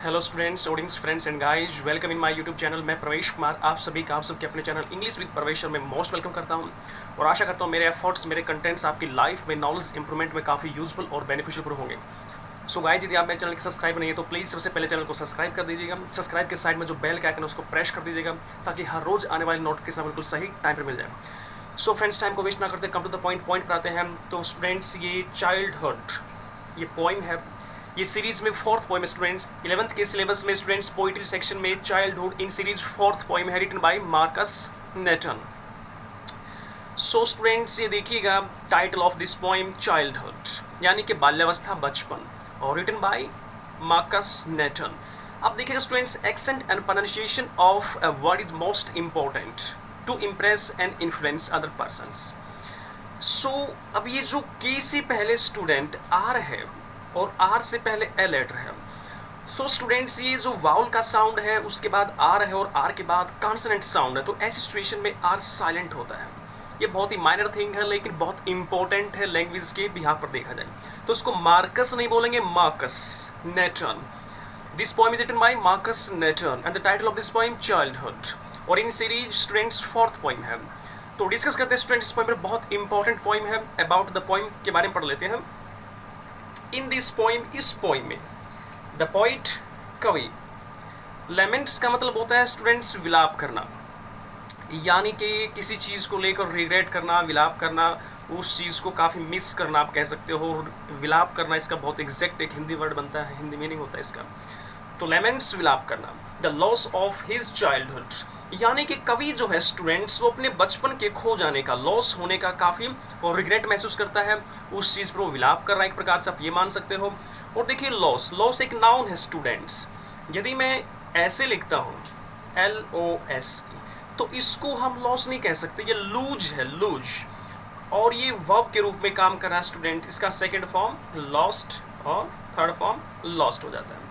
Hello students, audience, friends and guys, welcome in my YouTube channel. मैं प्रवेश कुमार आप सबके अपने चैनल इंग्लिश विद प्रवेश में मोस्ट वेलकम करता हूं और आशा करता हूं मेरे एफर्ट्स, मेरे कंटेंट्स आपकी लाइफ में नॉलेज इंप्रूवमेंट में काफ़ी यूजफुल और बेनिफिशियल होंगे। सो गाइज, यदि आप मेरे चैनल के सब्सक्राइब नहीं है तो प्लीज़ सबसे पहले चैनल को सब्सक्राइब कर दीजिएगा। सब्सक्राइब के साइड में जो बेल का आइकन है उसको प्रेस कर दीजिएगा ताकि हर रोज़ आने वाली नोटिफिकेशन बिल्कुल सही टाइम पर मिल जाए। सो फ्रेंड्स, टाइम को वेस्ट ना करते कम टू द पॉइंट पर आते हैं। तो स्टूडेंट्स, ये चाइल्डहुड ये पोइम है, ये सीरीज में फोर्थ पोइम है स्टूडेंट्स। 11th के सिलेबस में स्टूडेंट्स पोइट्री सेक्शन में childhood in series fourth poem है, written by Marcus Natten. So students, ये देखिएगा, title of this poem childhood यानी कि बाल्यावस्था, बचपन, और रिटन बाय मार्कस नेटन। अब देखिएगा students, accent and pronunciation of a word is most important to impress and influence other persons. So अब ये जो के से पहले स्टूडेंट आर है और आर से पहले ए लेटर है। सो स्टूडेंट्स, ये जो वाउल का साउंड है उसके बाद आर है और आर के बाद कॉन्सोनेंट साउंड है, तो ऐसी सिचुएशन में आर साइलेंट होता है। ये बहुत ही माइनर थिंग है लेकिन बहुत इंपॉर्टेंट है लैंग्वेज के बिहाफ पर देखा जाए तो उसको मार्कस नहीं बोलेंगे, Marcus Natten. This poem is written by Marcus Natten and the title of this poem childhood, और in series students fourth poem है। तो डिस्कस करते हैं स्टूडेंट्स, इस पोएम में बहुत इंपॉर्टेंट पोएम है। अबाउट द पोएम के बारे में पढ़ लेते हैं। इन दिस पोइम, इस पोइम में द पोइट, कवि, लेमेंट्स का मतलब होता है स्टूडेंट्स विलाप करना, यानी कि किसी चीज़ को लेकर रिग्रेट करना, विलाप करना, उस चीज़ को काफ़ी मिस करना आप कह सकते हो। विलाप करना इसका बहुत एग्जैक्ट एक हिंदी वर्ड बनता है, हिंदी मीनिंग होता है इसका। तो लेमेंट्स विलाप करना, the loss of his childhood, यानी कि कवि जो है स्टूडेंट्स वो अपने बचपन के खो जाने का, लॉस होने का काफ़ी और रिग्रेट महसूस करता है, उस चीज़ पर वो विलाप कर रहा है, एक प्रकार से आप ये मान सकते हो। और देखिए, लॉस, लॉस एक नाउन है स्टूडेंट्स। यदि मैं ऐसे लिखता हूँ LOSE, तो इसको हम लॉस नहीं कह सकते, ये लूज है, लूज, और ये वर्ब के रूप में काम कर रहा है स्टूडेंट। इसका सेकेंड फॉर्म लॉस्ट और थर्ड फॉर्म लॉस्ट हो जाता है।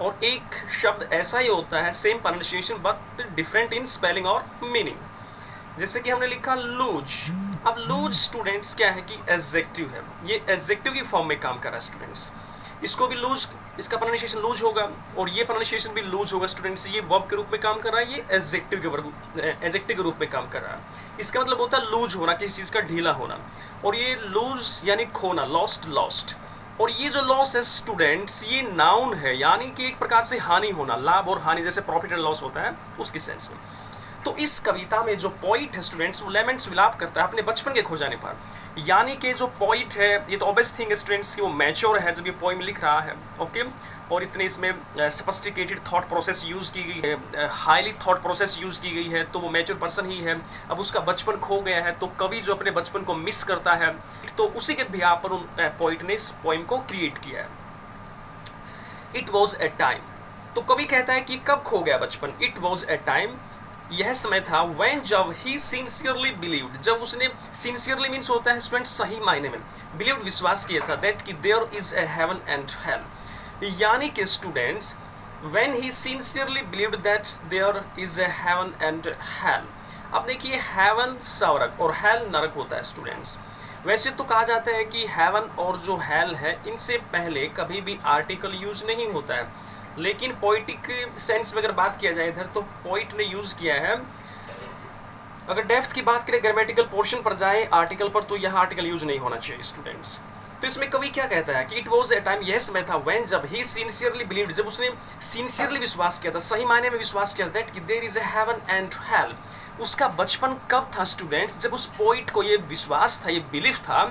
और एक शब्द ऐसा ही होता है, same pronunciation but different in spelling और मीनिंग, जैसे कि हमने लिखा लूज। अब लूज स्टूडेंट्स क्या है कि एडजेक्टिव है, ये एडजेक्टिव की फॉर्म में काम कर रहा है स्टूडेंट्स। इसको भी लूज, इसका प्रोनाउंसिएशन लूज होगा और ये प्रोनाउंसिएशन भी लूज होगा स्टूडेंट्स। ये वर्ब के रूप में काम कर रहा है, ये एडजेक्टिव के रूप में काम कर रहा है। इसका मतलब होता है लूज होना, किसी चीज़ का ढीला होना, और ये लूज यानी खोना, लॉस्ट, लॉस्ट। और ये जो लॉस है स्टूडेंट्स, ये नाउन है, यानी कि एक प्रकार से हानि होना, लाभ और हानि, जैसे प्रॉफिट एंड लॉस होता है उसकी सेंस में। तो इस कविता में जो पॉइंट है स्टूडेंट्स, वो लेमेंट्स विलाप करता है अपने बचपन के खो जाने पर। यानी कि जो पॉइंट है, ये तो ऑब्वियस थिंग है स्टूडेंट्स कि वो मैच्योर है जब ये पोइम लिख रहा है, ओके। और इतने इसमें सोफिस्टिकेटेड थॉट प्रोसेस यूज़ की गई है, हाईली थॉट प्रोसेस यूज़ की गई है, तो वो मैच्योर पर्सन ही है। अब उसका बचपन खो गया है, तो कवि जो अपने बचपन को मिस करता है, तो उसी के बिहार पर उन पॉइंट ने इस पोइम को क्रिएट किया है। इट वॉज ए टाइम, तो कवि कहता है कि कब खो गया बचपन। इट वॉज ए टाइम, यह समय था, व्हेन, जब ही सिंसियरली बिलीव्ड, जब उसने, सिंसियरली मीन्स होता है स्टूडेंट सही मायने में, बिलीव्ड विश्वास किया था, दैट कि there is a heaven and hell, यानी कि students when he sincerely believed that there is a heaven and hell. अब देखिए, हेवन स्वर्ग और हेल नरक होता है स्टूडेंट्स। वैसे तो कहा जाता है कि हेवन और जो हेल है इनसे पहले कभी भी आर्टिकल यूज नहीं होता है, लेकिन पोइटिक सेंस में अगर बात किया जाए इधर, तो पोइट ने यूज़ किया है। अगर डेप्थ की बात करें, ग्रामेटिकल पोर्शन पर जाए आर्टिकल पर, तो यह आर्टिकल यूज नहीं होना चाहिए स्टूडेंट्स। तो इसमें कवि क्या कहता है कि इट वॉज ए टाइम, यह समय था, व्हेन, जब ही सिंसियरली बिलीव्ड, जब उसने सिंसियरली विश्वास किया था, सही मायने में विश्वास किया था, दैट कि there is a heaven and hell. उसका बचपन कब था स्टूडेंट्स, जब उस पोइट को ये विश्वास था, ये बिलीफ था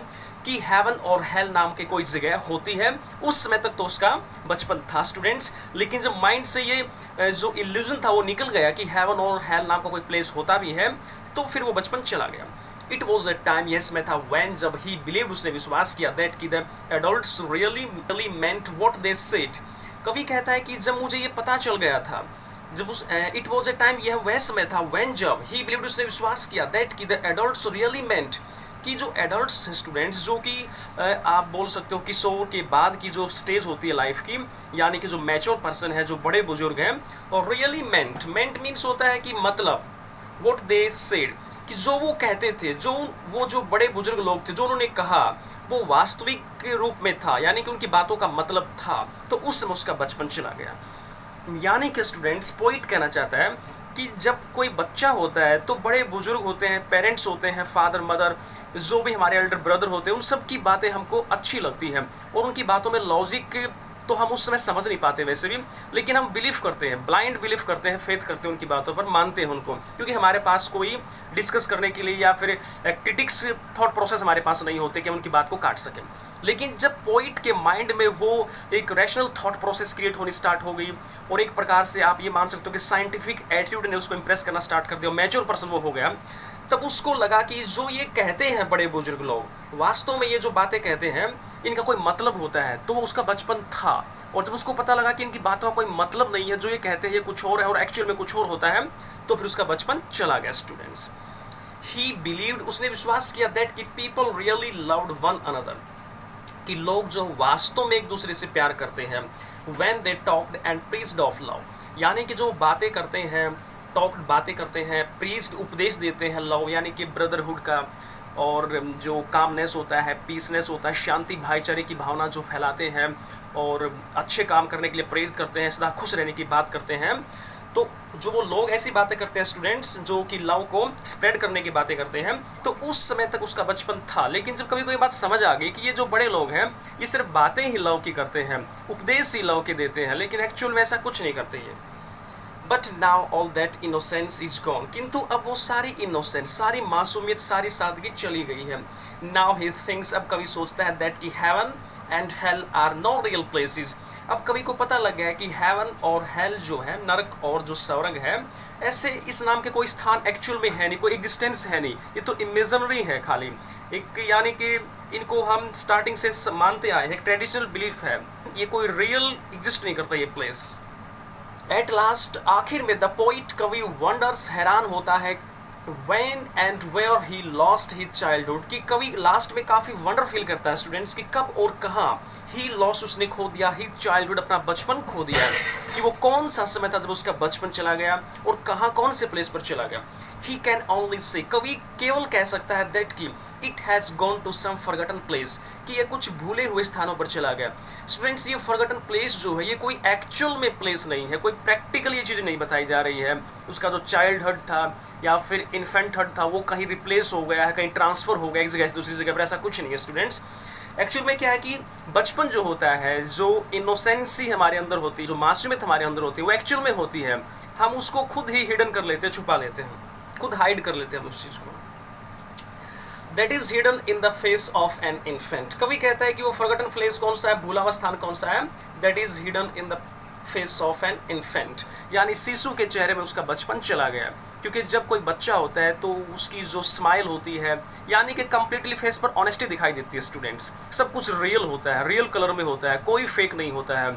कि हेवन और हेल नाम के कोई जगह होती है। उस समय तक तो उसका बचपन था स्टूडेंट्स, लेकिन जब माइंड से ये जो इल्यूजन था वो निकल गया कि हेवन और हेल नाम का कोई प्लेस होता भी है, तो फिर वो बचपन चला गया। इट वॉज ए टाइम, यह समय था, व्हेन, जब ही बिलीव्ड, उसने विश्वास किया, दैट कि the adults really meant what they said. कवि कहता है कि जब मुझे ये पता चल गया था, जब उस इट वॉज ए टाइम, यह वह समय था, व्हेन, जब ही बिलीव्ड, उसने विश्वास किया, दैट कि द एडल्ट्स रियली मेंट, कि जो एडल्ट्स हैं स्टूडेंट्स, जो कि आप बोल सकते हो किशोर के बाद की जो स्टेज होती है लाइफ की, यानी कि जो मैच्योर पर्सन है, जो बड़े बुजुर्ग हैं, और रियली मेंट, मेंट मीन्स होता है कि मतलब, व्हाट दे सेड, कि जो वो कहते थे, जो बड़े बुजुर्ग लोग थे, जो उन्होंने कहा, वो वास्तविक रूप में था, यानी कि उनकी बातों का मतलब था। तो उस समय उसका बचपन चला गया। यानी कि स्टूडेंट्स पोइट कहना चाहता है कि जब कोई बच्चा होता है तो बड़े बुजुर्ग होते हैं, पेरेंट्स होते हैं, फादर मदर, जो भी हमारे एल्डर ब्रदर होते हैं, उन सब की बातें हमको अच्छी लगती हैं और उनकी बातों में लॉजिक तो हम उस समय समझ नहीं पाते वैसे भी, लेकिन हम बिलीव करते हैं, ब्लाइंड बिलीव करते हैं, फेथ करते हैं उनकी बातों पर, मानते हैं उनको, क्योंकि हमारे पास कोई डिस्कस करने के लिए या फिर क्रिटिक्स थॉट प्रोसेस हमारे पास नहीं होते कि हम उनकी बात को काट सकें। लेकिन जब पोइट के माइंड में वो एक रैशनल थॉट प्रोसेस क्रिएट होनी स्टार्ट हो गई और एक प्रकार से आप ये मान सकते हो कि साइंटिफिक एटीट्यूड ने उसको इंप्रेस करना स्टार्ट कर दिया, मैच्योर पर्सन वो हो गया, तब उसको लगा कि जो ये कहते हैं बड़े बुजुर्ग लोग, वास्तव में ये जो बातें कहते हैं इनका कोई मतलब होता है। तो वो उसका बचपन था और जब उसको पता लगा कि इनकी बातों का कोई मतलब नहीं है, जो ये कहते हैं ये कुछ और है और एक्चुअल में कुछ और होता है, तो फिर उसका बचपन चला गया स्टूडेंट्स। ही बिलीव्ड, उसने विश्वास किया दैट कि people really loved one another, कि लोग जो वास्तव में एक दूसरे से प्यार करते हैं, when they talked and preached of love, यानी कि जो बातें करते हैं, टॉक्ड बातें करते हैं, प्रीच्ड उपदेश देते हैं लव यानी कि ब्रदरहुड का, और जो कामनेस होता है, पीसनेस होता है, शांति भाईचारे की भावना जो फैलाते हैं और अच्छे काम करने के लिए प्रेरित करते हैं, सदा खुश रहने की बात करते हैं। तो जो वो लोग ऐसी बातें करते हैं स्टूडेंट्स जो कि लव को स्प्रेड करने की बातें करते हैं, तो उस समय तक उसका बचपन था। लेकिन जब कभी कोई बात समझ आ गई कि ये जो बड़े लोग हैं ये सिर्फ बातें ही लव की करते हैं, उपदेश ही लव के देते हैं, लेकिन एक्चुअल में ऐसा कुछ नहीं करते ये। But now all that innocence is gone, किंतु अब वो सारी इनोसेंस, सारी मासूमियत, सारी सादगी चली गई है। नाउ ही थिंक्स, अब कभी सोचता है दैट कि heaven and hell are no real places, अब कभी को पता लग गया है कि हेवन और हेल जो है, नरक और जो स्वर्ग है, ऐसे इस नाम के कोई स्थान एक्चुअल में है नहीं, कोई एग्जिस्टेंस है नहीं, ये तो इमेजिनरी है खाली एक, यानी कि इनको हम स्टार्टिंग से मानते आए हैं, एक ट्रेडिशनल बिलीफ है, ये कोई रियल एग्जिस्ट नहीं करता ये प्लेस। एट लास्ट, आखिर में द पोइट कवि वंडर्स, हैरान होता है, when and where he lost his childhood, कि कवि लास्ट में काफ़ी वंडर फील करता है स्टूडेंट्स कि कब और कहाँ ही लॉस्ट, उसने खो दिया, ही चाइल्डहुड, अपना बचपन खो दिया है, कि वो कौन सा समय था जब उसका बचपन चला गया और कहाँ कौन से प्लेस पर चला गया। ही कैन ओनली से, कवि केवल कह सकता है दैट कि it has gone to some forgotten place, कि ये कुछ भूले हुए स्थानों पर चला गया। स्टूडेंट्स, ये फॉरगॉटन प्लेस जो है ये कोई एक्चुअल में प्लेस नहीं है, कोई प्रैक्टिकल ये चीज़ नहीं बताई जा रही है। उसका जो चाइल्डहुड था या फिर इन्फेंटहुड था वो कहीं रिप्लेस हो गया है, कहीं ट्रांसफ़र हो गया एक जगह से दूसरी जगह पर, ऐसा कुछ नहीं है स्टूडेंट्स। एक्चुअल में क्या है कि बचपन जो होता है, जो इनोसेंसी हमारे अंदर होती है, जो मासूमियत हमारे अंदर होती है, वो एक्चुअल में होती है, हम उसको खुद ही हिडन कर लेते हैं, छुपा लेते हैं, खुद हाइड कर लेते हैं उस चीज़ को। That is hidden in the face of an infant, कवि कहता है कि वो फॉरगॉटन प्लेस कौन सा है, भूला हुआ स्थान कौन सा है, that is hidden in the face of an infant, यानी शिशु के चेहरे में उसका बचपन चला गया। क्योंकि जब कोई बच्चा होता है तो उसकी जो स्माइल होती है, यानी कि कंप्लीटली फेस पर ऑनेस्टी दिखाई देती है स्टूडेंट्स, सब कुछ रियल होता है, रियल कलर में होता है, कोई फेक नहीं होता है,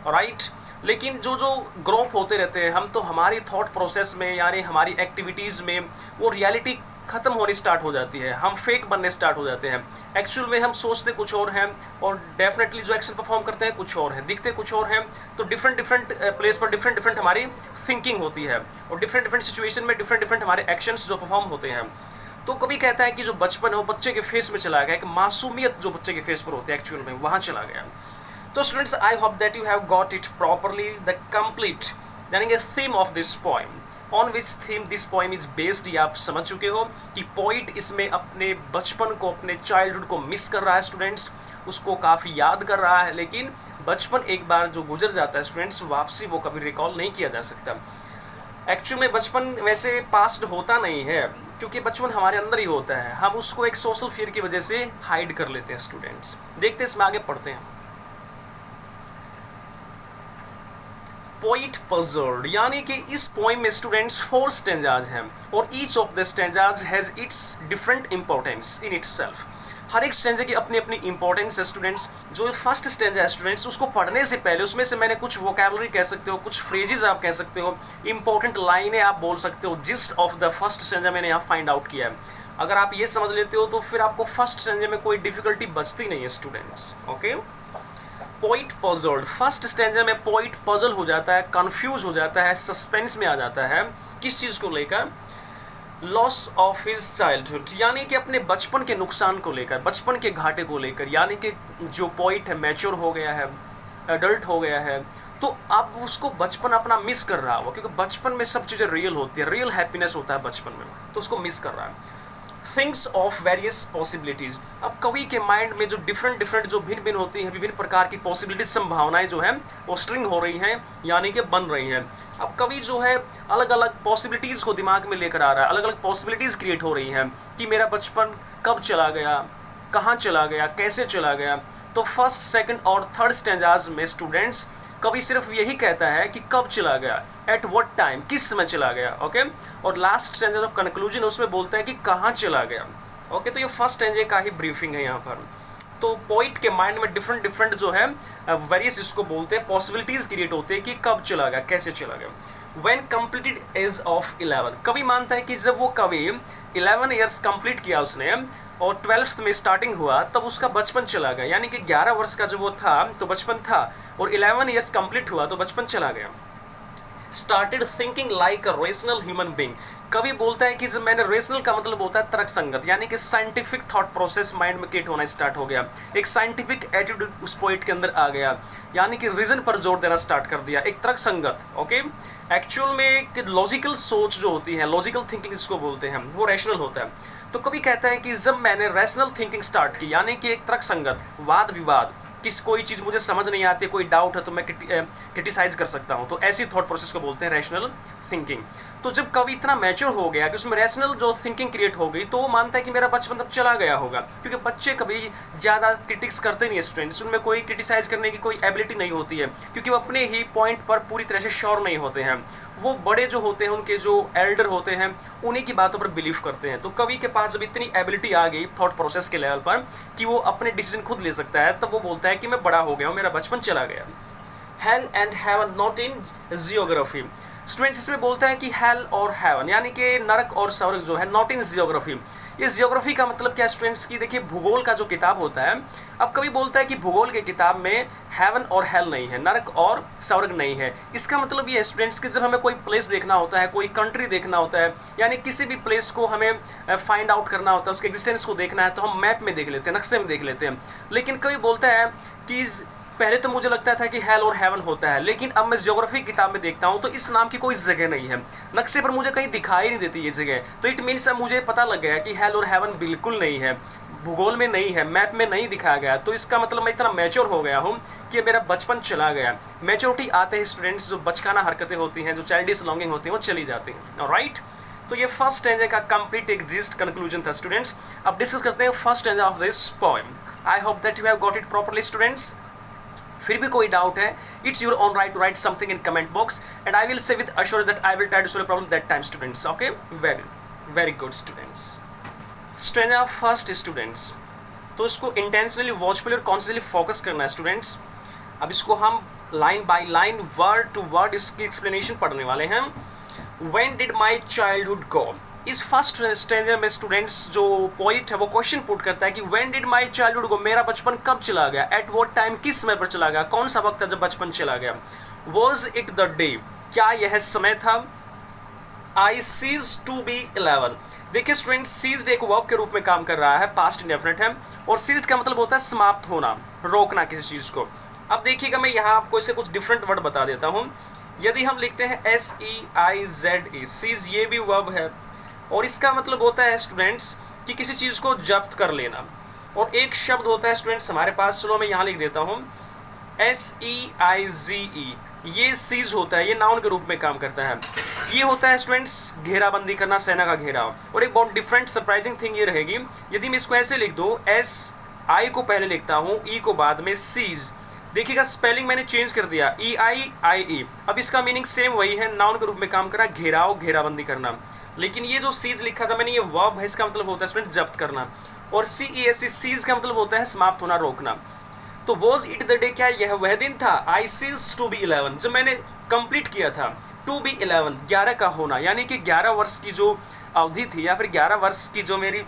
राइट। लेकिन जो जो ग्रोअप होते रहते हैं हम, तो हमारी थॉट प्रोसेस में यानी हमारी एक्टिविटीज़ में वो रियलिटी ख़त्म होनी स्टार्ट हो जाती है, हम फेक बनने स्टार्ट हो जाते हैं। एक्चुअल में हम सोचते कुछ और हैं और डेफिनेटली जो एक्शन परफॉर्म करते हैं कुछ और हैं, दिखते कुछ और हैं। तो डिफरेंट प्लेस पर डिफरेंट हमारी थिंकिंग होती है और डिफरेंट सिचुएशन में डिफरेंट हमारे एक्शंस जो परफॉर्म होते हैं। तो कभी कहता है कि जो बचपन है वो बच्चे के फेस में चला गया, एक मासूमियत जो बच्चे के फेस पर होती है एक्चुअल में वहाँ चला गया। तो students, I hope that you have got it properly, the complete यानी कि theme of this poem, on which theme this poem is based, ये आप समझ चुके हो कि पोइट इसमें अपने बचपन को, अपने चाइल्डहुड को मिस कर रहा है स्टूडेंट्स, उसको काफ़ी याद कर रहा है। लेकिन बचपन एक बार जो गुजर जाता है स्टूडेंट्स, वापसी वो कभी रिकॉल नहीं किया जा सकता। एक्चुअल में बचपन वैसे पास्ट होता नहीं है, क्योंकि बचपन हमारे अंदर ही होता है, हम उसको एक सोशल फियर की वजह से हाइड कर लेते हैं स्टूडेंट्स। देखते इसमें आगे पढ़ते हैं। पोइट पजल्ड, यानी कि इस पोइम में स्टूडेंट्स 4 स्टेंजाज हैं और each of the stanzas has its different importance in itself. हर एक स्टेंजा की अपनी अपनी इंपॉर्टेंस है स्टूडेंट्स। जो फर्स्ट स्टेंजा है स्टूडेंट्स, उसको पढ़ने से पहले उसमें से मैंने कुछ वोकैबुलरी कह सकते हो, कुछ फ्रेजेस आप कह सकते हो, इंपॉर्टेंट लाइनें आप बोल सकते हो, gist of the first stanza मैंने यहाँ फाइंड आउट किया है। अगर आप ये समझ लेते हो तो फिर आपको फर्स्ट स्टेंजा में कोई डिफिकल्टी बचती नहीं है students. Okay, poet puzzled, first stanza में पोइट पजल हो जाता है, कंफ्यूज हो जाता है, सस्पेंस में आ जाता है। किस चीज़ को लेकर? लॉस ऑफ हिज चाइल्डहुड, यानी कि अपने बचपन के नुकसान को लेकर, बचपन के घाटे को लेकर। यानी कि जो पोइट है मैच्योर हो गया है, एडल्ट हो गया है तो अब उसको बचपन अपना मिस कर रहा हो, क्योंकि बचपन में सब चीज़ें रियल होती है, रियल हैप्पीनेस होता है बचपन में, तो उसको मिस कर रहा है। थिंग्स ऑफ वेरियस पॉसिबिलिटीज़, अब कवि के माइंड में जो डिफरेंट जो भिन्न होती हैं, विभिन्न प्रकार की पॉसिबिलिटीज, संभावनाएं जो हैं वो स्ट्रिंग हो रही हैं, यानी कि बन रही हैं। अब कवि जो है अलग अलग पॉसिबिलिटीज़ को दिमाग में लेकर आ रहा है, अलग अलग पॉसिबिलिटीज़ क्रिएट हो रही हैं कि मेरा बचपन कब चला गया, कहाँ चला गया, कैसे चला गया। तो फर्स्ट, सेकंड और थर्ड स्टैंजाज में स्टूडेंट्स कभी सिर्फ यही कहता है कि कब चला गया, एट व्हाट टाइम, किस समय चला गया, ओके। और लास्ट स्टैंजा ऑफ कंक्लूजन उसमें बोलता है कि कहाँ चला गया, ओके। तो ये फर्स्ट स्टैंजा का ही ब्रीफिंग है यहाँ पर। तो पोइट के माइंड में डिफरेंट जो है वेरियस इसको बोलते हैं पॉसिबिलिटीज़ क्रिएट होते हैं कि कब चला गया, कैसे चला गया। When completed एज ऑफ 11, कवि मानता है कि जब वो कवि 11 ईयर्स कंप्लीट किया उसने और 12th में स्टार्टिंग हुआ, तब उसका बचपन चला गया, यानी कि 11 वर्ष का जब वो था तो बचपन था, और 11 ईयर्स कंप्लीट हुआ तो बचपन चला गया। Started thinking like a rational human being, कभी बोलता है कि जब मैंने रेशनल का मतलब होता है तर्क संगत, यानी कि साइंटिफिक थॉट प्रोसेस माइंड में क्रिएट होना स्टार्ट हो गया, एक साइंटिफिक एटीट्यूड उस पोइट के अंदर आ गया, यानी कि रीजन पर जोर देना स्टार्ट कर दिया, एक तर्क संगत, ओके। एक्चुअल में एक लॉजिकल सोच जो होती है, लॉजिकल थिंकिंग जिसको बोलते हैं, वो रैशनल होता है। तो कभी कहता है कि जब मैंने रैशनल थिंकिंग स्टार्ट की, यानी कि एक तर्क संगत, वाद विवाद, किस कोई चीज़ मुझे समझ नहीं आती, कोई डाउट है तो मैं क्रिटिसाइज कर सकता हूँ, तो ऐसी थॉट प्रोसेस को बोलते हैं रैशनल थिंकिंग। तो जब कवि इतना मैच्योर हो गया कि उसमें रैशनल जो थिंकिंग क्रिएट हो गई, तो वो मानता है कि मेरा बचपन तब चला गया होगा, क्योंकि बच्चे कभी ज़्यादा क्रिटिक्स करते नहीं है स्टूडेंट्स, उनमें कोई क्रिटिसाइज करने की कोई एबिलिटी नहीं होती है, क्योंकि वो अपने ही पॉइंट पर पूरी तरह से श्योर नहीं होते हैं। वो बड़े जो होते हैं, उनके जो एल्डर होते हैं, उन्हीं की बातों पर बिलीव करते हैं। तो कवि के पास जब इतनी एबिलिटी आ गई थॉट प्रोसेस के लेवल पर कि वो अपने डिसीजन खुद ले सकता है, तब वो बोलता है कि मैं बड़ा हो गया हूँ, मेरा बचपन चला गया। Hello and haven not in geography, students इसमें बोलता है कि हेल और हेवन, यानी कि नरक और स्वर्ग जो है, नॉट इन जियोग्राफी। ये जियोग्राफी का मतलब क्या स्टूडेंट्स की, देखिए भूगोल का जो किताब होता है, अब कभी बोलता है कि भूगोल के किताब में हेवन और हेल नहीं है, नरक और स्वर्ग नहीं है। इसका मतलब ये है स्टूडेंट्स कि जब हमें कोई प्लेस देखना होता है, कोई कंट्री देखना होता है, यानी किसी भी प्लेस को हमें फाइंड आउट करना होता है, उसके एग्जिस्टेंस को देखना है, तो हम मैप में देख लेते हैं, नक्शे में देख लेते हैं। लेकिन कभी बोलता है कि पहले तो मुझे लगता था कि हेल और हेवन होता है, लेकिन अब मैं ज्योग्राफी किताब में देखता हूँ तो इस नाम की कोई जगह नहीं है, नक्शे पर मुझे कहीं दिखाई नहीं देती ये जगह। तो इट मीन्स अब मुझे पता लग गया कि हेल और हेवन बिल्कुल नहीं है, भूगोल में नहीं है, मैप में नहीं दिखाया गया। तो इसका मतलब मैं इतना मैच्योर हो गया हूँ कि मेरा बचपन चला गया। मैच्योरिटी आते ही स्टूडेंट्स जो बचकाना हरकतें होती हैं, जो चाइल्डिश लॉन्गिंग होती हैं, वो चली जाती हैं, राइट। तो ये फर्स्ट स्टैंजा का कंप्लीट एग्जिस्ट कंक्लूजन था स्टूडेंट्स। अब डिस्कस करते हैं first stanza of this poem. I hope that you have got it properly students. फिर भी कोई डाउट है, it's your own right to write something in comment box and I will say with assurance that I will try to solve problem that time students, okay. Very good students. Stanza first students, तो इसको intentionally वॉचफुली और consciously focus करना है students. अब इसको हम line by line word to word इसकी explanation पढ़ने वाले हैं। When did my childhood go, इस फर्स्ट स्टेंजा में स्टूडेंट्स जो पॉइंट है वो क्वेश्चन पुट करता है कि when did my childhood go, मेरा बचपन कब चला गया, एट व्हाट टाइम, किस समय पर चला गया, कौन सा वक्त था जब बचपन चला गया। वॉज इट द डे, क्या यह समय था। आई सीज टू बी 11, देखिए स्टूडेंट्स सीज्ड एक वर्ब के रूप में काम कर रहा है, पास्ट इंडेफिनिट है, और सीज्ड का मतलब होता है समाप्त होना, रोकना किसी चीज़ को। अब देखिएगा मैं यहाँ आपको इसे कुछ डिफरेंट वर्ड बता देता हूँ। यदि हम लिखते हैं SEIZE, सीज ये भी वर्ब है, और इसका मतलब होता है स्टूडेंट्स कि किसी चीज़ को जब्त कर लेना। और एक शब्द होता है स्टूडेंट्स हमारे पास, चलो मैं यहाँ लिख देता हूँ SEIZE, ये सीज होता है, ये नाउन के रूप में काम करता है। ये होता है स्टूडेंट्स घेराबंदी करना, सेना का घेराव। और एक बहुत डिफरेंट सरप्राइजिंग थिंग ये रहेगी, यदि मैं इसको ऐसे लिख दूँ, SI को पहले लिखता हूँ, E को बाद में, सीज, देखिएगा स्पेलिंग मैंने चेंज कर दिया, EIIE। अब इसका मीनिंग सेम वही है, नाउन के रूप में काम करा, घेराव, घेराबंदी करना। लेकिन ये जो सीज लिखा था मैंने, ये वर्ब है, इसका मतलब होता है स्टूडेंट जब्त करना। और CESE, सीज का मतलब होता है समाप्त होना, रोकना। तो वॉज इट द डे, क्या यह वह दिन था। आई सीज टू बी 11, जब मैंने कंप्लीट किया था, टू बी 11, 11 का होना, यानी कि 11 वर्ष की जो अवधि थी, या फिर 11 वर्ष की जो मेरी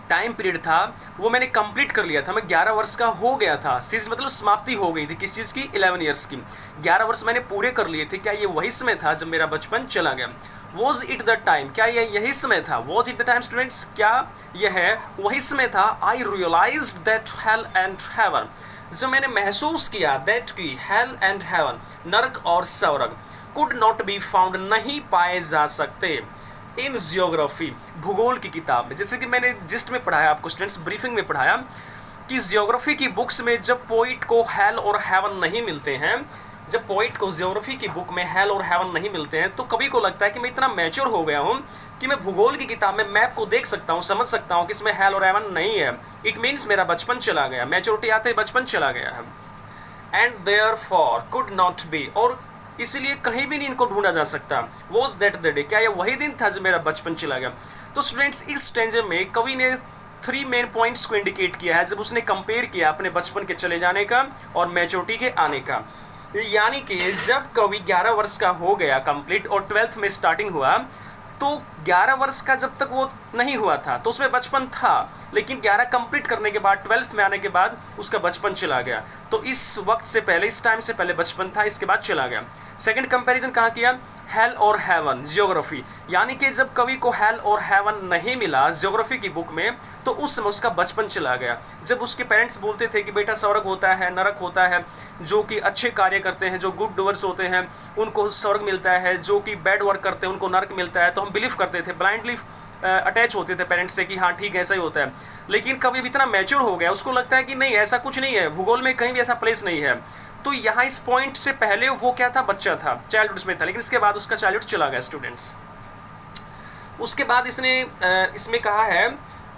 टाइम पीरियड था, वो मैंने कंप्लीट कर लिया था, मैं 11 वर्ष का हो गया था। सीज मतलब समाप्ति हो गई थी, किस चीज़ की, 11 ईयर्स की, 11 वर्ष मैंने पूरे कर लिए थे। क्या ये वही समय था जब मेरा बचपन चला गया। वॉज इट द टाइम, क्या यह यही समय था। Was it the time students, क्या यह वही समय था। I realised that hell and heaven, जब मैंने महसूस किया दैट की हेल एंड हेवन, नरक और स्वर्ग, कुड नॉट बी फाउंड, नहीं पाए जा सकते, इन जियोग्राफी, भूगोल की किताब में। जैसे कि मैंने जिस्ट में पढ़ाया आपको स्टूडेंट्स, ब्रीफिंग में पढ़ाया कि जियोग्राफी की बुक्स में जब पोइट को हेल और हेवन नहीं मिलते हैं, जब पोइट को जियोग्राफी की बुक में हेल और हेवन नहीं मिलते हैं, तो कभी को लगता है कि मैं इतना मैच्योर हो गया हूँ कि मैं भूगोल की किताब में मैप को देख सकता हूँ, समझ सकता हूँ कि इसमें हेल और हेवन नहीं है। इट मीन्स मेरा बचपन चला गया, मैच्योरिटी आते ही बचपन चला गया है। And therefore could not be, और इसलिए कहीं भी नहीं इनको ढूंढा जा सकता। वॉज दैट द डे, क्या ये वही दिन था जब मेरा बचपन चला गया। तो स्टूडेंट्स, इस स्टेंजे में कवि ने 3 मेन पॉइंट्स को इंडिकेट किया है जब उसने कंपेयर किया अपने बचपन के चले जाने का और मैच्योरिटी के आने का। यानी कि जब कवि 11 वर्ष का हो गया कंप्लीट और 12th में स्टार्टिंग हुआ, तो 11 वर्ष का जब तक वो नहीं हुआ था तो उसमें बचपन था, लेकिन 11 कंप्लीट करने के बाद 12th में आने के बाद उसका बचपन चला गया। तो इस वक्त से पहले, इस टाइम से पहले बचपन था, इसके बाद चला गया। सेकंड कंपैरिजन कहाँ किया, हेल और हेवन, जियोग्राफी। यानी कि जब कवि को हेल और हेवन नहीं मिला जियोग्राफी की बुक में, तो उस समय उसका बचपन चला गया। जब उसके पेरेंट्स बोलते थे कि बेटा स्वर्ग होता है, नरक होता है, जो कि अच्छे कार्य करते हैं, जो गुड डूअर्स होते हैं उनको स्वर्ग मिलता है, जो कि बैड वर्क करते हैं उनको नरक मिलता है, तो हम बिलीव करते थे, ब्लाइंडली अटैच होते थे पेरेंट्स से कि हाँ ठीक है ऐसा ही होता है। लेकिन कभी भी इतना मैच्योर हो गया, उसको लगता है कि नहीं ऐसा कुछ नहीं है, भूगोल में कहीं भी ऐसा प्लेस नहीं है। तो यहाँ इस पॉइंट से पहले वो क्या था, बच्चा था, चाइल्डहुड में था, लेकिन इसके बाद उसका चाइल्डहुड चला गया स्टूडेंट्स। उसके बाद इसने इसमें कहा है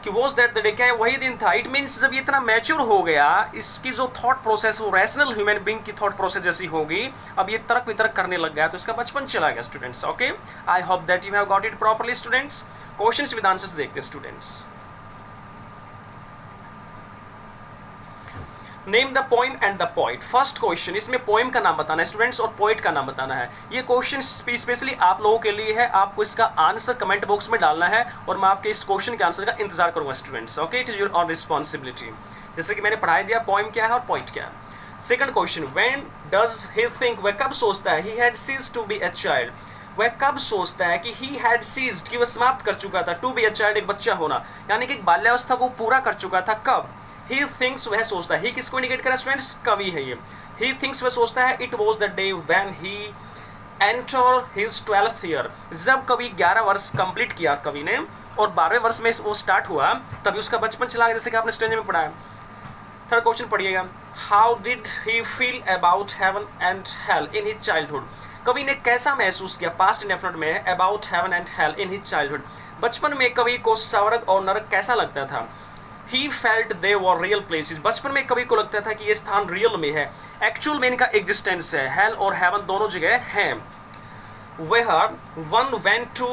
कि वॉज दैट द डे, क्या वही दिन था। इट मीन्स जब ये इतना मैच्योर हो गया, इसकी जो थॉट प्रोसेस वो रैशनल ह्यूमन बीइंग की थॉट प्रोसेस जैसी होगी, अब ये तर्क वितर्क करने लग गया, तो इसका बचपन चला गया students. Okay, I hope that you have got it properly students. Questions with answers देखते हैं students. Name the poem and the poet. First question, इसमें पोइम का नाम बताना है स्टूडेंट्स और पोइट का नाम बताना है। ये क्वेश्चन स्पेशली आप लोगों के लिए है, आपको इसका आंसर कमेंट बॉक्स में डालना है और मैं आपके इस क्वेश्चन के आंसर का इंतजार करूंगा students. Okay, it is your on responsibility. जैसे कि मैंने पढ़ाई दिया पोइम क्या है और पोइट क्या है। Second question, when does he think, वह कब सोचता है, he had ceased to be a child, वह कब सोचता है कि ही हैड सीज्ड, कि वह समाप्त कर चुका था, टू बी अ चाइल्ड, एक बच्चा होना, यानी कि बाल्यावस्था को पूरा कर चुका था, कब। He thinks, वह सोचता है, ही किसको इंडिकेट कर रहा है स्टूडेंट्स, कवि है ये। He thinks, वह सोचता है, it was the day when he entered his 12th year, जब कवि 11 वर्ष कंप्लीट किया कवि ने और 12वें वर्ष में वो स्टार्ट हुआ, तभी उसका बचपन चला गया, जैसे कि आपने स्टेंजे में पढ़ा है। थर्ड क्वेश्चन पढ़िएगा, how did he feel about haven and hello in his childhood, कवि ने कैसा महसूस किया, पास्ट इंडेफिनिट में, about haven and hello in his childhood, बचपन में कवि को स्वर्ग और नरक कैसा लगता था। He felt they were real places, बचपन में कवि को लगता था कि ये स्थान रियल में है, एक्चुअल में इनका एग्जिस्टेंस है, हेल और हेवन दोनों जगह हैं। Where one went to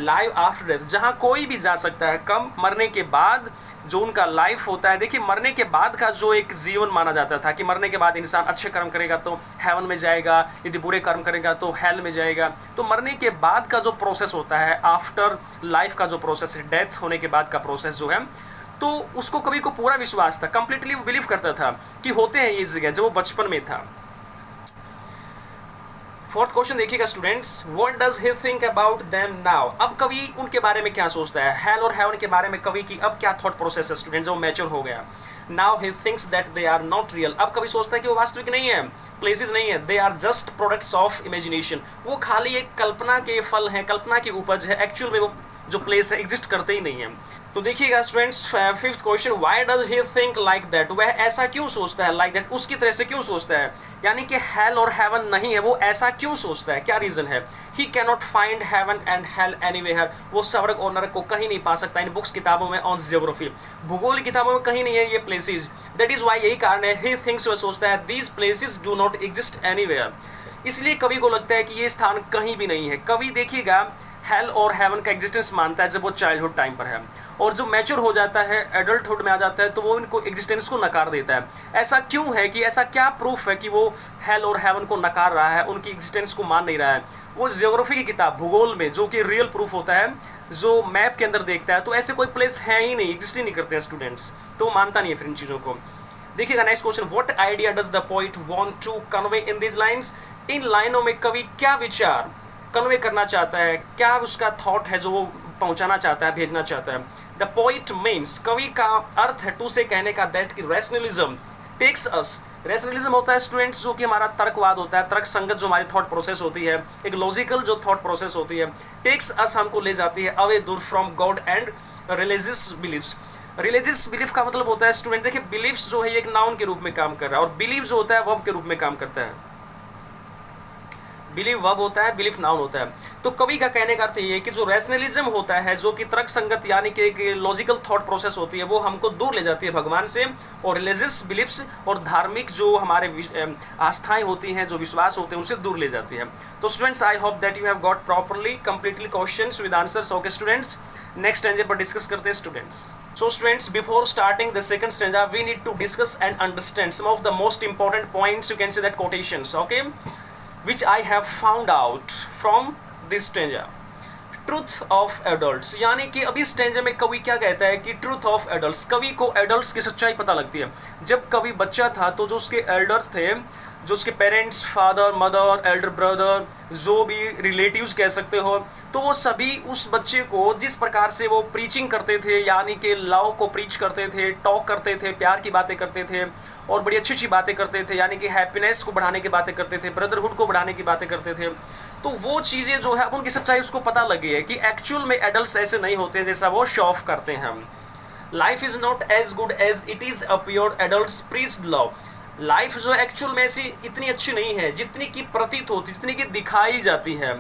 live after death, जहाँ कोई भी जा सकता है, कम, मरने के बाद जो उनका लाइफ होता है। देखिए मरने के बाद का जो एक जीवन माना जाता था कि मरने के बाद इंसान अच्छे कर्म करेगा तो हेवन में जाएगा, यदि बुरे कर्म करेगा तो हेल में जाएगा। तो मरने के बाद का जो प्रोसेस होता है, आफ्टर लाइफ का जो प्रोसेस है, डेथ होने के बाद का प्रोसेस जो है, तो उसको कवि को पूरा विश्वास था, कंप्लीटली वो बिलीव करता था कि होते हैं ये जगह, जब वो बचपन में था। फोर्थ क्वेश्चन देखिएगा students, what does he think about them now, अब कवि उनके बारे में क्या सोचता है, हेल और हेवन के बारे में कवि की अब क्या थॉट प्रोसेस है स्टूडेंट्स, वो मैच्योर हो गया। Now he thinks that they are not real, अब कवि सोचता है कि वो वास्तविक नहीं है, प्लेसेस नहीं है, they are just products of imagination, वो खाली एक कल्पना के फल हैं, कल्पना की उपज है, एक्चुअल में वो जो प्लेस है एग्जिस्ट करते ही नहीं है। तो देखिएगा students, fifth question, why does he think like that, वह ऐसा क्यों सोचता है, लाइक दैट उसकी तरह से क्यों सोचता है, यानी कि हेल और हेवन नहीं है, वो ऐसा क्यों सोचता है, क्या रीजन है। ही cannot find haven and hello anywhere, वो स्वर्ग और नरक को कहीं नहीं पा सकता इन बुक्स किताबों में ऑन जियोग्राफी, भूगोल की किताबों में कहीं नहीं है ये प्लेसेस। दैट इज वाई, यही कारण है, ही थिंक्स, वह सोचता है, these places do not exist anywhere, इसलिए कवि को लगता है कि ये स्थान कहीं भी नहीं है। कवि देखिएगा हेल और हेवन का एग्जिस्टेंस मानता है जब वो चाइल्डहुड टाइम पर है, और जो मैच्योर हो जाता है, एडल्टहुड में आ जाता है, तो वो इनको एग्जिस्टेंस को नकार देता है। ऐसा क्यों है, कि ऐसा क्या प्रूफ है कि वो हेल और हेवन को नकार रहा है, उनकी एग्जिस्टेंस को मान नहीं रहा है। वो जियोग्राफी की किताब, भूगोल में, जो कि रियल प्रूफ होता है, जो मैप के अंदर देखता है, तो ऐसे कोई प्लेस है ही नहीं, एग्जिस्ट ही नहीं करते हैं स्टूडेंट्स, तो वो मानता नहीं है फिर इन चीज़ों को। देखिएगा next question, what idea does the poet want to convey in these lines, इन लाइनों में कवि क्या विचार कन्वे करना चाहता है, क्या उसका थॉट है जो वो पहुंचाना चाहता है, भेजना चाहता है। द पोइट मीन्स, कवि का अर्थ है, टू से कहने का, दैट की रैशनलिज्म टेक्स अस, रैशनलिज्म होता है स्टूडेंट्स जो कि हमारा तर्कवाद होता है, तर्क संगत जो हमारी थॉट प्रोसेस होती है, एक लॉजिकल जो थॉट प्रोसेस होती है, टेक्स अस हमको ले जाती है अवे दूर from God and religious believes. Religious belief का मतलब होता है स्टूडेंट, देखिए बिलीव्स जो है एक नाउन के रूप में काम कर रहा है और बिलीव जो होता है वर्ब के रूप में काम करता है। बिलीव वर्ब होता है, बिलीफ नाउन होता है। तो कवि का कहने का अर्थ ये है कि जो रैशनलिज्म होता है, जो कि तर्क संगत यानी कि एक लॉजिकल थॉट प्रोसेस होती है, वो हमको दूर ले जाती है भगवान से, और रिलीजियस बिलीफ्स और धार्मिक जो हमारे आस्थाएं होती हैं, जो विश्वास होते हैं, उनसे दूर ले जाती है। तो students I hope that you have got properly completely questions with answers. Okay students, next stanza पर डिस्कस करते हैं students. So students, before starting the second stanza, we need to discuss and understand some of the most important points, you can say that quotations, okay, which I have found out from this stanza. Truth of adults, यानी कि अभी stanza में कवि क्या कहता है कि truth of adults, कवि को एडल्ट्स की सच्चाई पता लगती है। जब कवि बच्चा था तो जो उसके एल्डर्स थे, जो उसके parents, father, mother, Elder brother, जो भी रिलेटिव्स कह सकते हो, तो वो सभी उस बच्चे को जिस प्रकार से वो प्रीचिंग करते थे, यानी कि लव को प्रीच करते थे, टॉक करते थे, प्यार की बातें करते थे और बड़ी अच्छी अच्छी बातें करते थे, यानी कि हैप्पीनेस को बढ़ाने की बातें करते थे, ब्रदरहुड को बढ़ाने की बातें करते थे, तो वो चीज़ें जो है अब उनकी सच्चाई उसको पता लगी है कि एक्चुअल में एडल्ट्स ऐसे नहीं होते जैसा वो शो ऑफ करते हैं। Life is not as good as it is appeared adults preached love. Life जो एक्चुअल में ऐसी इतनी अच्छी नहीं है जितनी की प्रतीत होती, जितनी की दिखाई जाती है।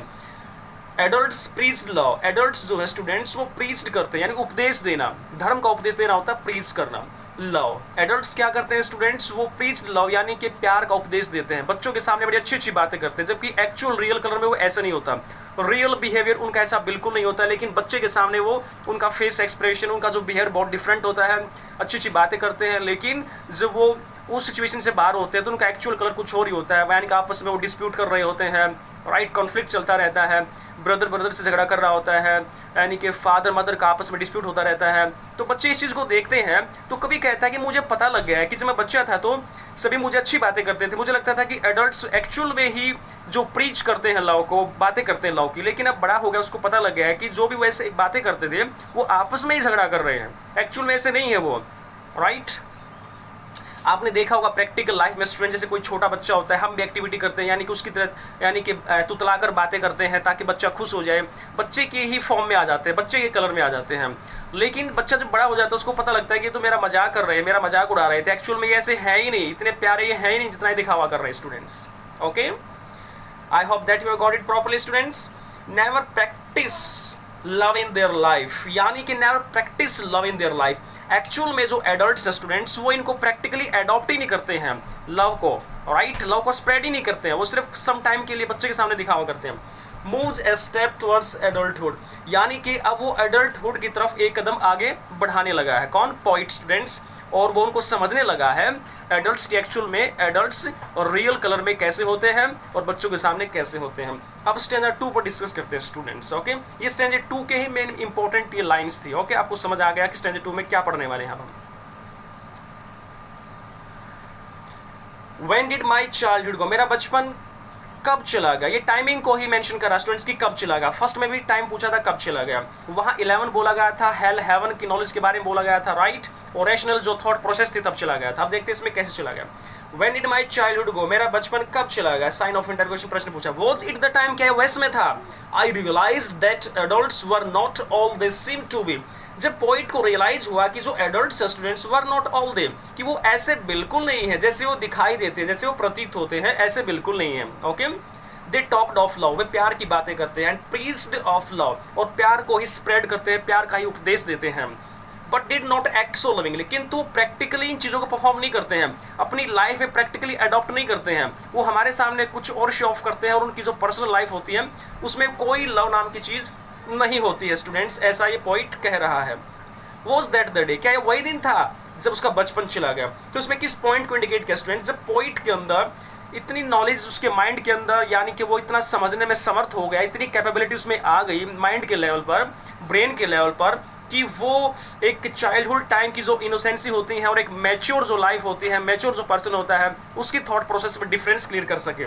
एडल्ट्स प्रीच्ड लव, एडल्ट्स जो है स्टूडेंट्स वो प्रीच्ड करते हैं, यानी उपदेश देना, धर्म का उपदेश देना होता है प्रीच करना। लव, एडल्ट्स क्या करते हैं स्टूडेंट्स, वो प्रीच्ड लव यानी कि प्यार का उपदेश देते हैं, बच्चों के सामने बड़ी अच्छी अच्छी बातें करते हैं, जबकि एक्चुअल रियल कलर में वो ऐसा नहीं होता। रियल बिहेवियर उनका ऐसा बिल्कुल नहीं होता, लेकिन बच्चे के सामने वो उनका फेस एक्सप्रेशन, उनका जो बिहेवियर बहुत डिफरेंट होता है, अच्छी अच्छी बातें करते हैं, लेकिन जब वो उस सिचुएशन से बाहर होते हैं तो उनका एक्चुअल कलर कुछ और ही होता है, यानी कि आपस में वो डिस्प्यूट कर रहे होते हैं, राइट, कॉन्फ्लिक्ट चलता रहता है, ब्रदर ब्रदर से झगड़ा कर रहा होता है, यानी कि फादर मदर का आपस में डिस्प्यूट होता रहता है। तो बच्चे इस चीज़ को देखते हैं तो कभी कहता है कि मुझे पता लग गया है कि जब मैं बच्चा था तो सभी मुझे अच्छी बातें करते थे, मुझे लगता था कि एडल्ट्स एक्चुअल में ही जो प्रीच करते हैं लव को, बातें करते हैं लव की, लेकिन अब बड़ा हो गया, उसको पता लग गया है कि जो भी वैसे बातें करते थे वो आपस में ही झगड़ा कर रहे हैं, एक्चुअल में ऐसे नहीं है वो, राइट। आपने देखा होगा प्रैक्टिकल लाइफ में स्टूडेंट, जैसे कोई छोटा बच्चा होता है, हम भी एक्टिविटी करते हैं, यानी कि उसकी तरह, यानी कि तुतलाकर बातें करते हैं ताकि बच्चा खुश हो जाए, बच्चे के ही फॉर्म में आ जाते हैं, बच्चे के कलर में आ जाते हैं। लेकिन बच्चा जब बड़ा हो जाता है उसको पता लगता है कि तो मेरा मजाक कर रहे हैं, मेरा मजाक उड़ा रहे थे, एक्चुअल में ये ऐसे है ही नहीं, इतने प्यारे ये है ही नहीं जितना ही दिखावा कर रहे हैं students. Okay, I hope that you have got it properly students. Never practice love in their life, यानी कि never practice love in their life. Actual में जो एडल्ट्स हैं स्टूडेंट्स वो इनको प्रैक्टिकली अडॉप्ट ही नहीं करते हैं लव को, राइट, लव को स्प्रेड ही नहीं करते हैं, वो सिर्फ सम टाइम के लिए बच्चे के सामने दिखावा करते हैं। Moves a step towards adulthood, यानी कि अब वो एडल्टहुड की तरफ एक कदम आगे बढ़ाने लगा है, कौन, पोइट स्टूडेंट्स, और वो उनको समझने लगा है एडल्ट्स की एक्चुअल में एडल्ट्स और रियल कलर में कैसे होते हैं और बच्चों के सामने कैसे होते हैं। अब स्टैंडर्ड 2 पर डिस्कस करते हैं स्टूडेंट्स। ओके, ये स्टैंडर्ड 2 के ही मेन इंपॉर्टेंट ये लाइंस थी। ओके, आपको समझ आ गया कि स्टैंडर्ड 2 में क्या पढ़ने वाले हैं हम। When did my childhood go, मेरा बचपन कब चला गया, ये टाइमिंग को ही मेंशन करा स्टूडेंट्स की कब चला गया। फर्स्ट में भी टाइम पूछा था कब चला गया, वहाँ 11 बोला गया था, हेल हेवन की नॉलेज के बारे में बोला गया था, राइट, और रैशनल जो थॉट प्रोसेस थी तब चला गया था। अब देखते हैं इसमें कैसे चला गया। When did my childhood go, मेरा बचपन कब चला गया, साइन ऑफ इंटररोगेशन प्रश्न पूछा। Was it the time, क्या वैसे में था। I realized that adults were not all they seem to be, जब पोइट को रियलाइज हुआ कि जो adults students were not all they, कि वो ऐसे बिल्कुल नहीं है जैसे वो दिखाई देते हैं, जैसे वो प्रतीत होते हैं, ऐसे बिल्कुल नहीं है। Okay, they talked of love, वे प्यार की बातें करते हैं, एंड प्रीच्ड ऑफ लव, और प्यार को ही स्प्रेड करते हैं, प्यार का ही उपदेश देते हैं। But did not act so lovingly, किंतु प्रैक्टिकली इन चीज़ों को परफॉर्म नहीं करते हैं, अपनी लाइफ में प्रैक्टिकली अडॉप्ट नहीं करते हैं, वो हमारे सामने कुछ और शो ऑफ करते हैं और उनकी जो पर्सनल लाइफ होती है उसमें कोई लव नाम की चीज़ नहीं होती है स्टूडेंट्स, ऐसा ये पॉइंट कह रहा है। Was that the day, क्या ये वही दिन था जब उसका बचपन चला गया। तो इसमें किस पॉइंट को इंडिकेट किया स्टूडेंट, जब पॉइंट के अंदर इतनी नॉलेज उसके माइंड के अंदर, यानी कि वो इतना समझने में समर्थ हो गया, इतनी कैपेबिलिटी उसमें आ गई माइंड के लेवल पर, ब्रेन के लेवल पर, कि वो एक चाइल्डहुड टाइम की जो इनोसेंसी होती है और एक मैच्योर जो लाइफ होती है, मैच्योर जो पर्सन होता है, उसकी थॉट प्रोसेस में डिफरेंस क्लियर कर सके।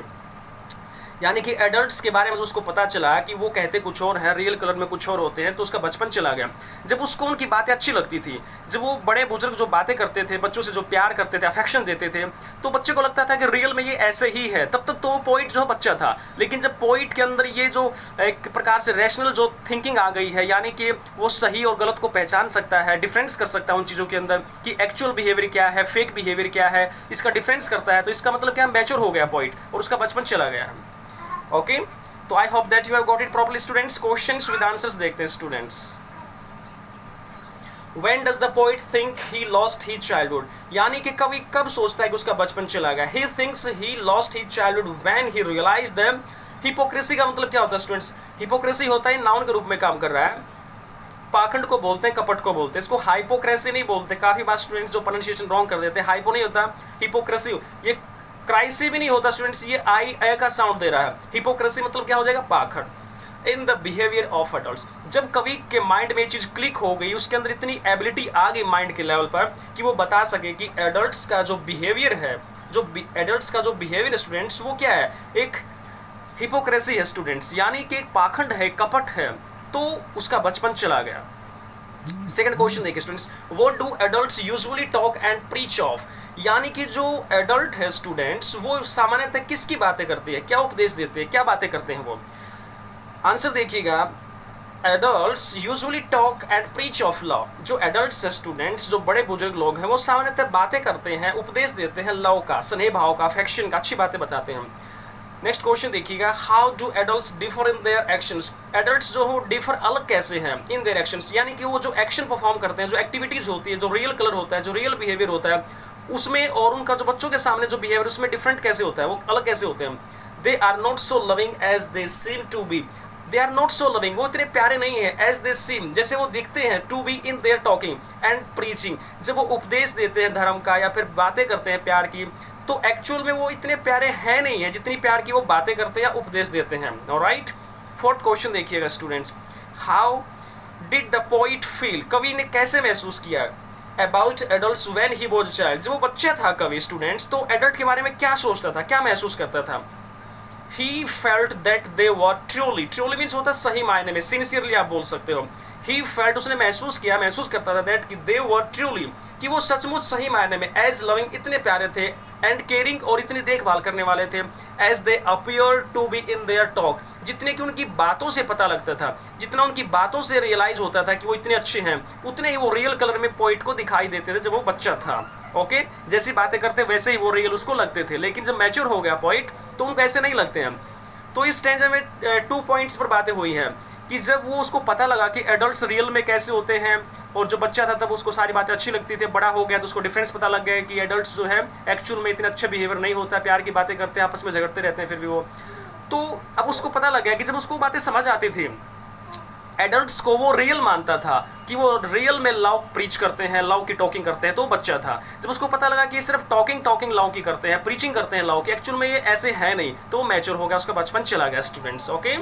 यानी कि एडल्ट्स के बारे में उसको पता चला कि वो कहते कुछ और है, रियल कलर में कुछ और होते हैं, तो उसका बचपन चला गया। जब उसको उनकी बातें अच्छी लगती थी, जब वो बड़े बुजुर्ग जो बातें करते थे, बच्चों से जो प्यार करते थे, अफेक्शन देते थे, तो बच्चे को लगता था कि रियल में ये ऐसे ही है। तब तक तो वो पोइट जो बच्चा था, लेकिन जब पोइट के अंदर ये जो एक प्रकार से रैशनल जो थिंकिंग आ गई है, यानी कि वो सही और गलत को पहचान सकता है, डिफरेंस कर सकता है उन चीज़ों के अंदर कि एक्चुअल बिहेवियर क्या है, फेक बिहेवियर क्या है, इसका डिफरेंस करता है, तो इसका मतलब क्या, मैच्योर हो गया पोइट और उसका बचपन चला गया। ओके, तो आई hope that you have got it properly students. Questions with answers देखते हैं students. When does the poet think he lost his childhood? यानी कि कभी कब सोचता है कि उसका बचपन चला गया। He thinks he lost his childhood when he realized them. Hypocrisy का मतलब क्या होता है स्टूडेंट्स? हिपोक्रेसी होता है नाउन के रूप में काम कर रहा है, पाखंड को बोलते हैं, कपट को बोलते हैं, इसको हाइपोक्रेसी नहीं बोलते। काफी बार स्टूडेंट्स जो प्रोनाउंसिएशन रॉन्ग कर देते हैं, हाइपो नहीं होता, हिपोक्रेसी। ये क्राइसी भी नहीं होता स्टूडेंट्स, ये आई ए का साउंड दे रहा है। हिपोक्रेसी मतलब क्या हो जाएगा, पाखंड। In the behaviour of adults, जब कवि के माइंड में ये चीज क्लिक हो गई, उसके अंदर इतनी एबिलिटी आ गई माइंड के लेवल पर कि वो बता सके कि एडल्ट्स का जो बिहेवियर है, जो एडल्ट्स का जो बिहेवियर स्टूडेंट्स, वो क्या है, एक हिपोक्रेसी है स्टूडेंट्स, यानी कि एक पाखंड है, कपट है, तो उसका बचपन चला गया। सेकंड क्वेश्चन देखिए students, what do adults usually talk and preach of? यानी कि जो एडल्ट है स्टूडेंट्स, वो सामान्यतः किसकी बातें करते हैं, क्या उपदेश देते हैं, क्या बातें करते हैं वो? आंसर देखिएगा, adults usually talk and preach of love. जो एडल्ट्स है स्टूडेंट्स, जो बड़े बुजुर्ग लोग हैं, वो सामान्यतः बातें करते हैं, उपदेश देते हैं लव का, स्नेह भाव का, अफेक्शन का, अच्छी बातें बताते हैं। नेक्स्ट क्वेश्चन देखिएगा, how do adults differ in their actions? Adults जो हो डिफर अलग कैसे हैं इन देयर एक्शंस, यानी कि वो जो एक्शन परफॉर्म करते हैं, जो एक्टिविटीज होती है, जो रियल कलर होता है, जो रियल बिहेवियर होता है उसमें, और उनका जो बच्चों के सामने जो बिहेवियर उसमें डिफरेंट कैसे होता है, वो अलग कैसे होते हैं। They are not so loving as they seem to be. They are not so loving, वो इतने प्यारे नहीं है, एज दे सीम, जैसे वो दिखते हैं, to be in their talking and preaching, जब वो उपदेश देते हैं धर्म का या फिर बातें करते हैं प्यार की, तो एक्चुअल में वो इतने प्यारे हैं नहीं है जितनी प्यार की वो बातें करते हैं या उपदेश देते हैं। ऑलराइट, फोर्थ क्वेश्चन देखिएगा students, how did the poet feel? कवि ने कैसे महसूस किया about adults when he was a child? जब वो बच्चा था कवि स्टूडेंट्स, तो एडल्ट के बारे में क्या सोचता था, क्या महसूस करता था? He felt that they were truly, truly means होता है सही मायने में, सिंसियरली आप बोल सकते हो। He felt, उसने महसूस किया, महसूस करता था that कि they were truly, कि वो सचमुच सही मायने में as loving, इतने प्यारे थे, and caring, और इतनी देखभाल करने वाले थे, as they appeared to be in their talk, जितने कि उनकी बातों से पता लगता था, जितना उनकी बातों से रियलाइज होता था कि वो इतने अच्छे हैं, उतने ही वो रियल कलर में पोइट को दिखाई देते थे जब वो बच्चा था। ओके, जैसी बातें करते वैसे ही वो रियल उसको लगते थे, लेकिन जब मैच्योर हो गया पॉइंट तो उनको ऐसे नहीं लगते हैं। तो इस स्टेंजा में 2 पॉइंट्स पर बातें हुई हैं कि जब वो उसको पता लगा कि एडल्ट्स रियल में कैसे होते हैं, और जो बच्चा था तब उसको सारी बातें अच्छी लगती थी, बड़ा हो गया तो उसको डिफरेंस पता लग गया कि एडल्ट्स जो है एक्चुअल में इतने अच्छे बिहेवियर नहीं होता, प्यार की बातें करते हैं, आपस में झगड़ते रहते हैं फिर भी वो। तो अब उसको पता लग गया कि जब उसको बातें समझ आती थी, एडल्ट्स को वो रियल मानता था कि वो रियल में लव प्रीच करते हैं, लव की टॉकिंग करते हैं, तो बच्चा था। जब उसको पता लगा कि ये सिर्फ टॉकिंग लव की करते हैं, प्रीचिंग करते हैं लव की, एक्चुअल में ये ऐसे है नहीं, तो वो मैच्योर हो गया, उसका बचपन चला गया students. Okay,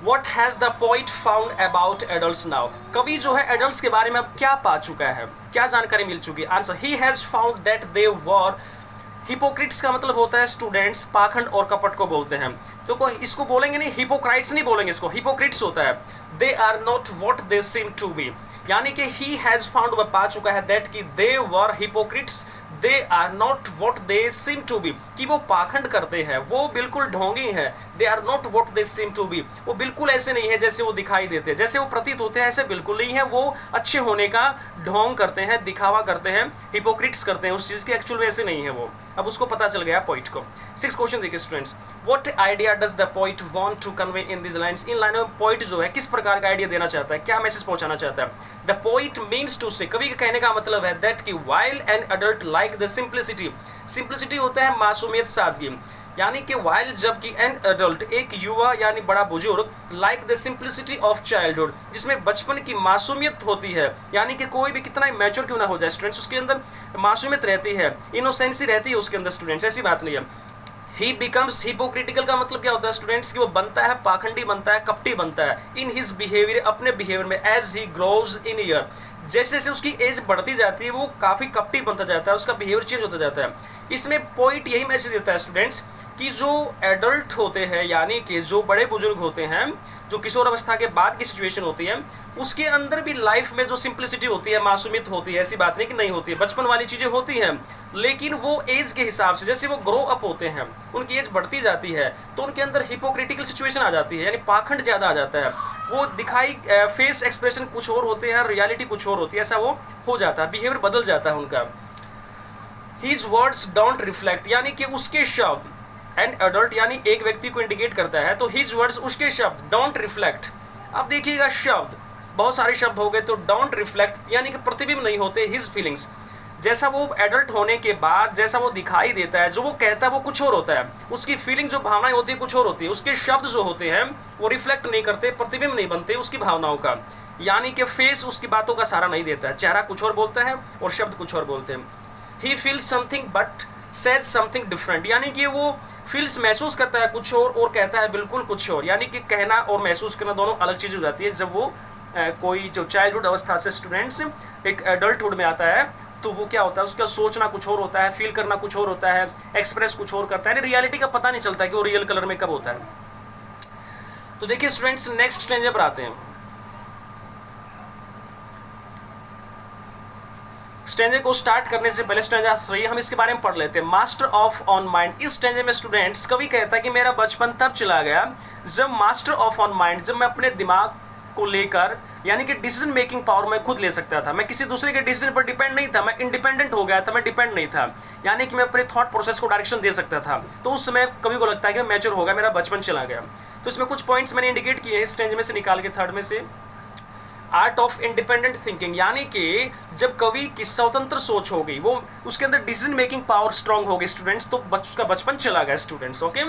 What has the poet found about adults now? कवि जो है एडल्ट्स के बारे में अब क्या पा चुका है, क्या जानकारी मिल चुकी है? Answer, he has found that they were hypocrites का मतलब होता है स्टूडेंट्स, पाखंड और कपट को बोलते हैं। तो इसको बोलेंगे नहीं, हिपोक्राइट्स नहीं बोलेंगे, इसको हिपोक्रिट्स होता है। They are not what they seem to be, यानी कि ही हैज फाउंड, वह पा चुका है दैट कि they were hypocrites, they are not what they seem to be, कि वो पाखंड करते हैं, वो बिल्कुल ढोंगी हैं। They are not what they seem to be, वो बिल्कुल ऐसे नहीं है जैसे वो दिखाई देते हैं, जैसे वो प्रतीत होते हैं ऐसे बिल्कुल नहीं है। वो अच्छे होने का ढोंग करते हैं, दिखावा करते हैं, हिपोक्रिट्स करते हैं उस चीज़ की, एक्चुअल में ऐसे नहीं है वो। अब उसको पता चल गया पॉइंट को। 6 क्वेश्चन देखिए students, what idea does the poet want to convey in this lines? इन लाइनों में पोइट जो है किस प्रकार का आइडिया देना चाहता है, क्या मैसेज पहुंचाना चाहता है? द पोइट मीन्स टू से, कवि के कहने का मतलब है दैट कि while an adult like the simplicity, simplicity होता है मासूमियत, सादगी, यानी कि वाइल, जबकि एन एडल्ट, एक युवा यानी बड़ा बुजुर्ग, like the simplicity of childhood, जिसमें बचपन की मासूमियत होती है, यानी कि कोई भी कितना मैच्योर क्यों ना हो जाए स्टूडेंट्स, उसके अंदर मासूमियत रहती है, इनोसेंसी रहती है उसके अंदर स्टूडेंट्स, ऐसी बात नहीं है। ही बिकम्स हिपोक्रिटिकल का मतलब क्या होता है स्टूडेंट्स, कि वो बनता है पाखंडी, बनता है कपटी, बनता है इन हिज बिहेवियर, अपने बिहेवियर में, as he grows in year, जैसे जैसे उसकी एज बढ़ती जाती है वो काफ़ी कपटी बनता जाता है, उसका बिहेवियर चेंज होता जाता है। इसमें पॉइंट यही मैसेज देता है स्टूडेंट्स कि जो एडल्ट होते हैं, यानी कि जो बड़े बुजुर्ग होते हैं, जो किशोर अवस्था के बाद की सिचुएशन होती है, उसके अंदर भी लाइफ में जो सिंप्लिसिटी होती है, मासूमियत होती है, ऐसी बात नहीं कि नहीं होती है, बचपन वाली चीज़ें होती हैं, लेकिन वो एज के हिसाब से जैसे वो ग्रो अप होते हैं, उनकी एज बढ़ती जाती है, तो उनके अंदर हिपोक्रिटिकल सिचुएशन आ जाती है, यानी पाखंड ज़्यादा आ जाता है। वो दिखाई फेस एक्सप्रेशन कुछ और होते हैं, रियलिटी कुछ और होती है, ऐसा वो हो जाता है, बिहेवियर बदल जाता है उनका। His words don't reflect, यानी कि उसके शब्द, एंड अडल्ट यानी एक व्यक्ति को इंडिकेट करता है, तो हिज वर्ड्स, उसके शब्द, डोंट रिफ्लेक्ट। अब देखिएगा शब्द, बहुत सारे शब्द हो गए, तो डोंट रिफ्लेक्ट यानी कि प्रतिबिंब नहीं होते हिज फीलिंग्स। जैसा वो एडल्ट होने के बाद जैसा वो दिखाई देता है, जो वो कहता है वो कुछ और होता है, उसकी फीलिंग जो भावनाएं होती है कुछ और होती है, उसके शब्द जो होते हैं वो रिफ्लेक्ट नहीं करते, प्रतिबिंब नहीं बनते उसकी भावनाओं का, यानी कि फेस उसकी बातों का सहारा नहीं देता है, चेहरा कुछ और बोलता है और शब्द कुछ और बोलते हैं। He feels something but says something different, यानी कि वो फील्स महसूस करता है कुछ और कहता है बिल्कुल कुछ और, यानी कि कहना और महसूस करना दोनों अलग चीज़ हो जाती है। जब वो कोई जो चाइल्डहुड अवस्था से स्टूडेंट्स एक एडल्टहुड में आता है, तो वो क्या होता है, उसका सोचना कुछ और होता है, फील करना कुछ और होता है, एक्सप्रेस कुछ और करता है, रियलिटी का पता नहीं चलता कि वो रियल कलर में कब होता है। तो देखिए स्टूडेंट्स, नेक्स्ट स्टेंजा पर आते हैं। स्टेंजे को स्टार्ट करने से पहले स्टेंजा 3 हम इसके बारे में पढ़ लेते हैं। Master of on mind. इस स्टेंजे में स्टूडेंट्स कवि कहता है कि मेरा बचपन तब चला गया जब मास्टर ऑफ ऑन माइंड, जब मैं अपने दिमाग को लेकर, यानी कि डिसीजन मेकिंग पावर मैं खुद ले सकता था, मैं किसी दूसरे के डिसीजन पर डिपेंड नहीं था, मैं इंडिपेंडेंट हो गया था, मैं डिपेंड नहीं था, यानी कि मैं अपने थॉट प्रोसेस को डायरेक्शन दे सकता था। तो उस समय कवि को लगता है कि मैच्योर हो गया, मेरा बचपन चला गया। तो इसमें कुछ पॉइंट्स मैंने इंडिकेट किए हैं इस स्टेंज में से निकाल के, थर्ड में से। आर्ट ऑफ इंडिपेंडेंट थिंकिंग, यानी कि जब कवि की स्वतंत्र सोच हो गई, वो उसके अंदर डिसीजन मेकिंग पावर स्ट्रांग हो गई स्टूडेंट्स, तो उसका बचपन चला गया students. Okay,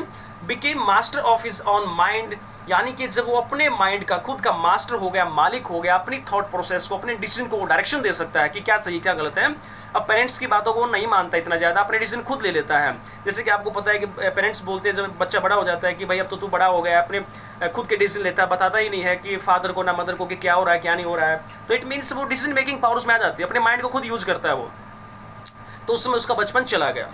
became master of his on mind, यानी कि जब वो अपने माइंड का खुद का मास्टर हो गया, मालिक हो गया, अपनी थॉट प्रोसेस को, अपने डिसीजन को डायरेक्शन दे सकता है कि क्या सही क्या गलत है। अब पेरेंट्स की बातों को वो नहीं मानता इतना ज़्यादा, अपने डिसीजन खुद ले लेता है। जैसे कि आपको पता है कि पेरेंट्स बोलते हैं जब बच्चा बड़ा हो जाता है कि भाई अब तो तू बड़ा हो गया, अपने खुद के डिसीजन लेता है, बताता ही नहीं है कि फादर को ना मदर को कि क्या हो रहा है क्या नहीं हो रहा है। तो इट मीन्स वो डिसीजन मेकिंग पावर उसमें आ जाती है, अपने माइंड को खुद यूज करता है वो। तो उस समय उसका बचपन चला गया।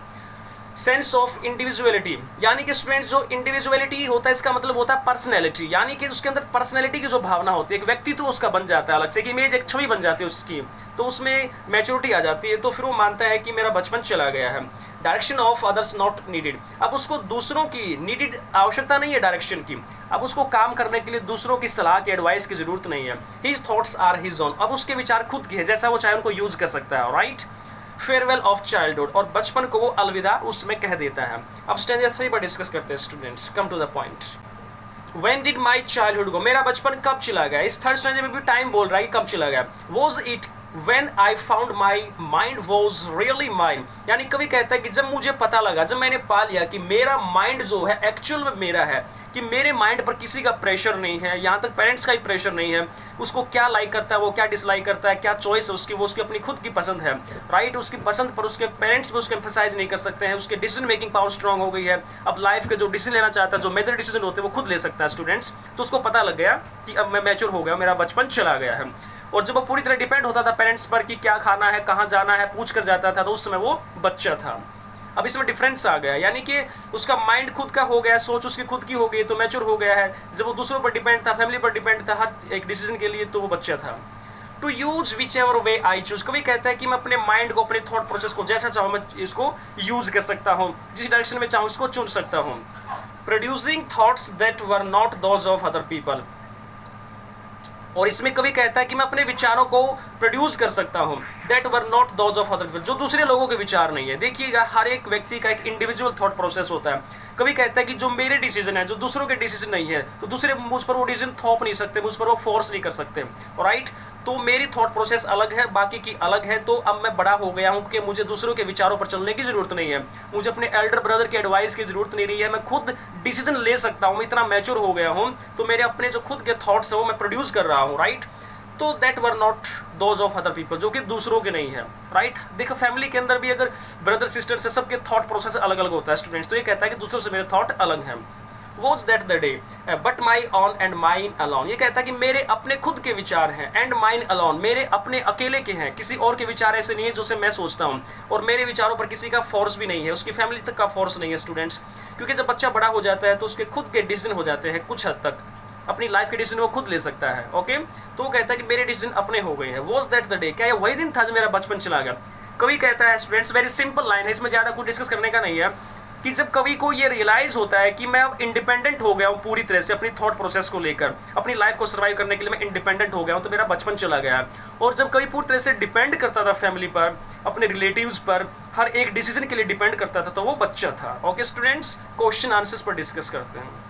सेंस ऑफ इंडिविजुअलिटी, यानी कि स्टूडेंट्स जो इंडिविजुअलिटी होता है इसका मतलब होता है पर्सनैलिटी, यानी कि उसके अंदर पर्सनैलिटी की जो भावना होती है, एक व्यक्तित्व उसका बन जाता है, अलग से एक इमेज, एक छवि बन जाती है उसकी, तो उसमें मैच्योरिटी आ जाती है। तो फिर वो मानता है कि मेरा बचपन चला गया है। Direction of others not needed, अब उसको दूसरों की नीडेड आवश्यकता नहीं है डायरेक्शन की, अब उसको काम करने के लिए दूसरों की सलाह की, एडवाइस की जरूरत नहीं है। His thoughts are his own, अब उसके विचार खुद के हैं, जैसा वो चाहे उनको यूज कर सकता है। राइट, फेयरवेल ऑफ चाइल्डहुड, और बचपन को वो अलविदा उसमें कह देता है। अब स्टैंजा 3 पर डिस्कस करते हैं students, come to the point. When did my childhood go, मेरा बचपन कब चला गया। इस थर्ड स्टैंजा में भी टाइम बोल रहा है कि कब चला गया। Was it when I found my mind was really mine, यानी कभी कहता है कि जब मुझे पता लगा, जब मैंने पा लिया कि मेरा माइंड जो है एक्चुअल में मेरा है, कि मेरे माइंड पर किसी का प्रेशर नहीं है, यहाँ तक पेरेंट्स का ही प्रेशर नहीं है, उसको क्या लाइक करता है, वो क्या डिसलाइक करता है, क्या चॉइस है उसकी, वो उसकी अपनी खुद की पसंद है। राइट, उसकी पसंद पर उसके पेरेंट्स भी उसको एम्फसाइज नहीं कर सकते हैं, उसके डिसीजन मेकिंग पावर स्ट्रांग हो गई है। अब लाइफ के जो डिसीजन लेना चाहता है, जो मेजर डिसीजन होते हैं वो खुद ले सकता है स्टूडेंट्स। तो उसको पता लग गया कि अब मैं मैच्योर हो गया, मेरा बचपन चला गया है। और जब वो पूरी तरह डिपेंड होता था पेरेंट्स पर कि क्या खाना है, कहाँ जाना है, पूछ कर जाता था, तो उस समय वो बच्चा था। अब इसमें डिफरेंस आ गया, यानी कि उसका माइंड खुद का हो गया, सोच उसकी खुद की हो गई, तो मैच्योर हो गया है। जब वो दूसरों पर डिपेंड था, फैमिली पर डिपेंड था हर एक डिसीजन के लिए, तो वो बच्चा था। To use whichever way I choose, कभी कहता है कि मैं अपने माइंड को, अपने थॉट प्रोसेस को जैसा चाहूँ मैं इसको यूज कर सकता हूँ, जिस डायरेक्शन में चाहूँ इसको चुन सकता हूँ। Producing thoughts that were not those of other people, और इसमें कभी कहता है कि मैं अपने विचारों को प्रोड्यूस कर सकता हूँ, that were not those of other people, जो दूसरे लोगों के विचार नहीं है। देखिएगा हर एक व्यक्ति का एक इंडिविजुअल थॉट प्रोसेस होता है। कभी कहता है कि जो मेरे डिसीजन है, जो दूसरों के डिसीजन नहीं है, तो दूसरे मुझ पर वो डिसीजन थोप नहीं सकते, मुझ पर वो फोर्स नहीं कर सकते। राइट, तो मेरी थॉट प्रोसेस अलग है, बाकी की अलग है। तो अब मैं बड़ा हो गया हूँ कि मुझे दूसरों के विचारों पर चलने की जरूरत नहीं है, मुझे अपने एल्डर ब्रदर की एडवाइस की जरूरत नहीं रही है, मैं खुद डिसीजन ले सकता हूँ, इतना मैच्योर हो गया हूँ। तो मेरे अपने जो खुद के थॉट्स है वो मैं प्रोड्यूस कर रहा हूँ। राइट, तो that were not those of other people, जो कि दूसरों के नहीं है। राइट, देखो फैमिली के अंदर भी अगर ब्रदर सिस्टर से सबके थॉट प्रोसेस अलग अलग होता है स्टूडेंट्स, तो ये कहता है कि दूसरों से मेरे थॉट अलग हैं। Was that the day but my on and mine alone. ये कहता है कि मेरे अपने खुद के विचार हैं, एंड माइन अलॉन, मेरे अपने अकेले के हैं, किसी और के विचार ऐसे नहीं है जो से मैं सोचता हूँ, और मेरे विचारों पर किसी का फोर्स भी नहीं है, उसकी फैमिली तक का फोर्स नहीं है स्टूडेंट्स। क्योंकि जब बच्चा बड़ा हो जाता है तो उसके खुद के डिसीजन हो जाते हैं, कुछ हद तक अपनी लाइफ के डिसीजन वो खुद ले सकता है। ओके, तो वो कहता है कि मेरे डिसीजन अपने हो गए हैं। वॉज दैट द डे, क्या ये वही दिन था जब मेरा बचपन चला गया। कवि कहता है स्टूडेंट्स, वेरी सिंपल लाइन है, इसमें ज़्यादा कुछ डिस्कस करने का नहीं है, कि जब कवि को ये रियलाइज होता है कि मैं अब इंडिपेंडेंट हो गया हूँ पूरी तरह से अपनी थॉट प्रोसेस को लेकर, अपनी लाइफ को सर्वाइव करने के लिए मैं इंडिपेंडेंट हो गया हूँ, तो मेरा बचपन चला गया। और जब कवि पूरी तरह से डिपेंड करता था फैमिली पर, अपने रिलेटिव्स पर, हर एक डिसीजन के लिए डिपेंड करता था, तो वो बच्चा था। ओके स्टूडेंट्स, क्वेश्चन आंसर्स पर डिस्कस करते हैं।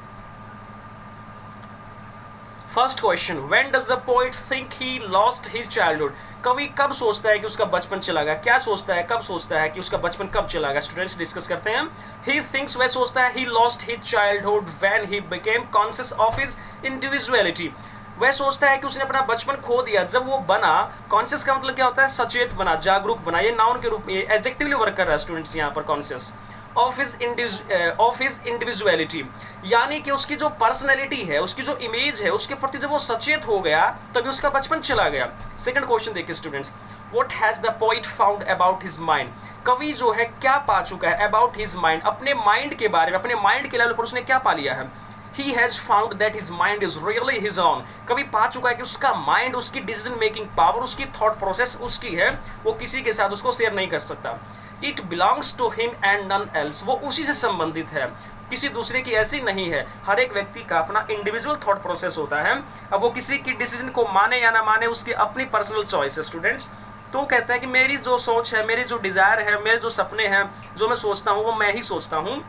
First question, when does the poet think he lost his childhood. कवि कब सोचता है कि उसका बचपन चला गया, क्या सोचता है, कब सोचता है कि उसका बचपन कब चला गया। स्टूडेंट्स डिस्कस करते हैं। ही थिंक्स, वह सोचता है, he lost his childhood when he became conscious of his individuality. वह सोचता है कि उसने अपना बचपन खो दिया जब वो बना, कॉन्शियस का मतलब क्या होता है, सचेत बना, जागरूक बना। ये नाउन के रूप में एडजेक्टिवली वर्क कर रहा है स्टूडेंट्स यहाँ पर, कॉन्शियस ऑफ हिज इंडिविजुअलिटी, यानी कि उसकी जो पर्सनैलिटी है, उसकी जो इमेज है, उसके प्रति जब वो सचेत हो गया तभी उसका बचपन चला गया। सेकंड क्वेश्चन देखिए students, what has the poet found about his mind. कवि जो है क्या पा चुका है, अबाउट हिज माइंड, अपने माइंड के बारे में, अपने माइंड के लेवल पर उसने क्या पा लिया है। He has found that his mind is really his own। कभी पा चुका है कि उसका माइंड, उसकी डिसीजन मेकिंग पावर, उसकी थॉट प्रोसेस उसकी है, वो किसी के साथ उसको शेयर नहीं कर सकता। It belongs to him and none else। वो उसी से संबंधित है, किसी दूसरे की ऐसी नहीं है। हर एक व्यक्ति का अपना इंडिविजुअल थॉट प्रोसेस होता है। अब वो किसी की डिसीजन को माने या ना माने, उसकी अपनी पर्सनल चॉइस है स्टूडेंट्स। तो कहता है कि मेरी जो सोच है, मेरी जो डिज़ायर है, मेरे जो सपने हैं, जो मैं सोचता हूँ वो मैं ही सोचता हूँ,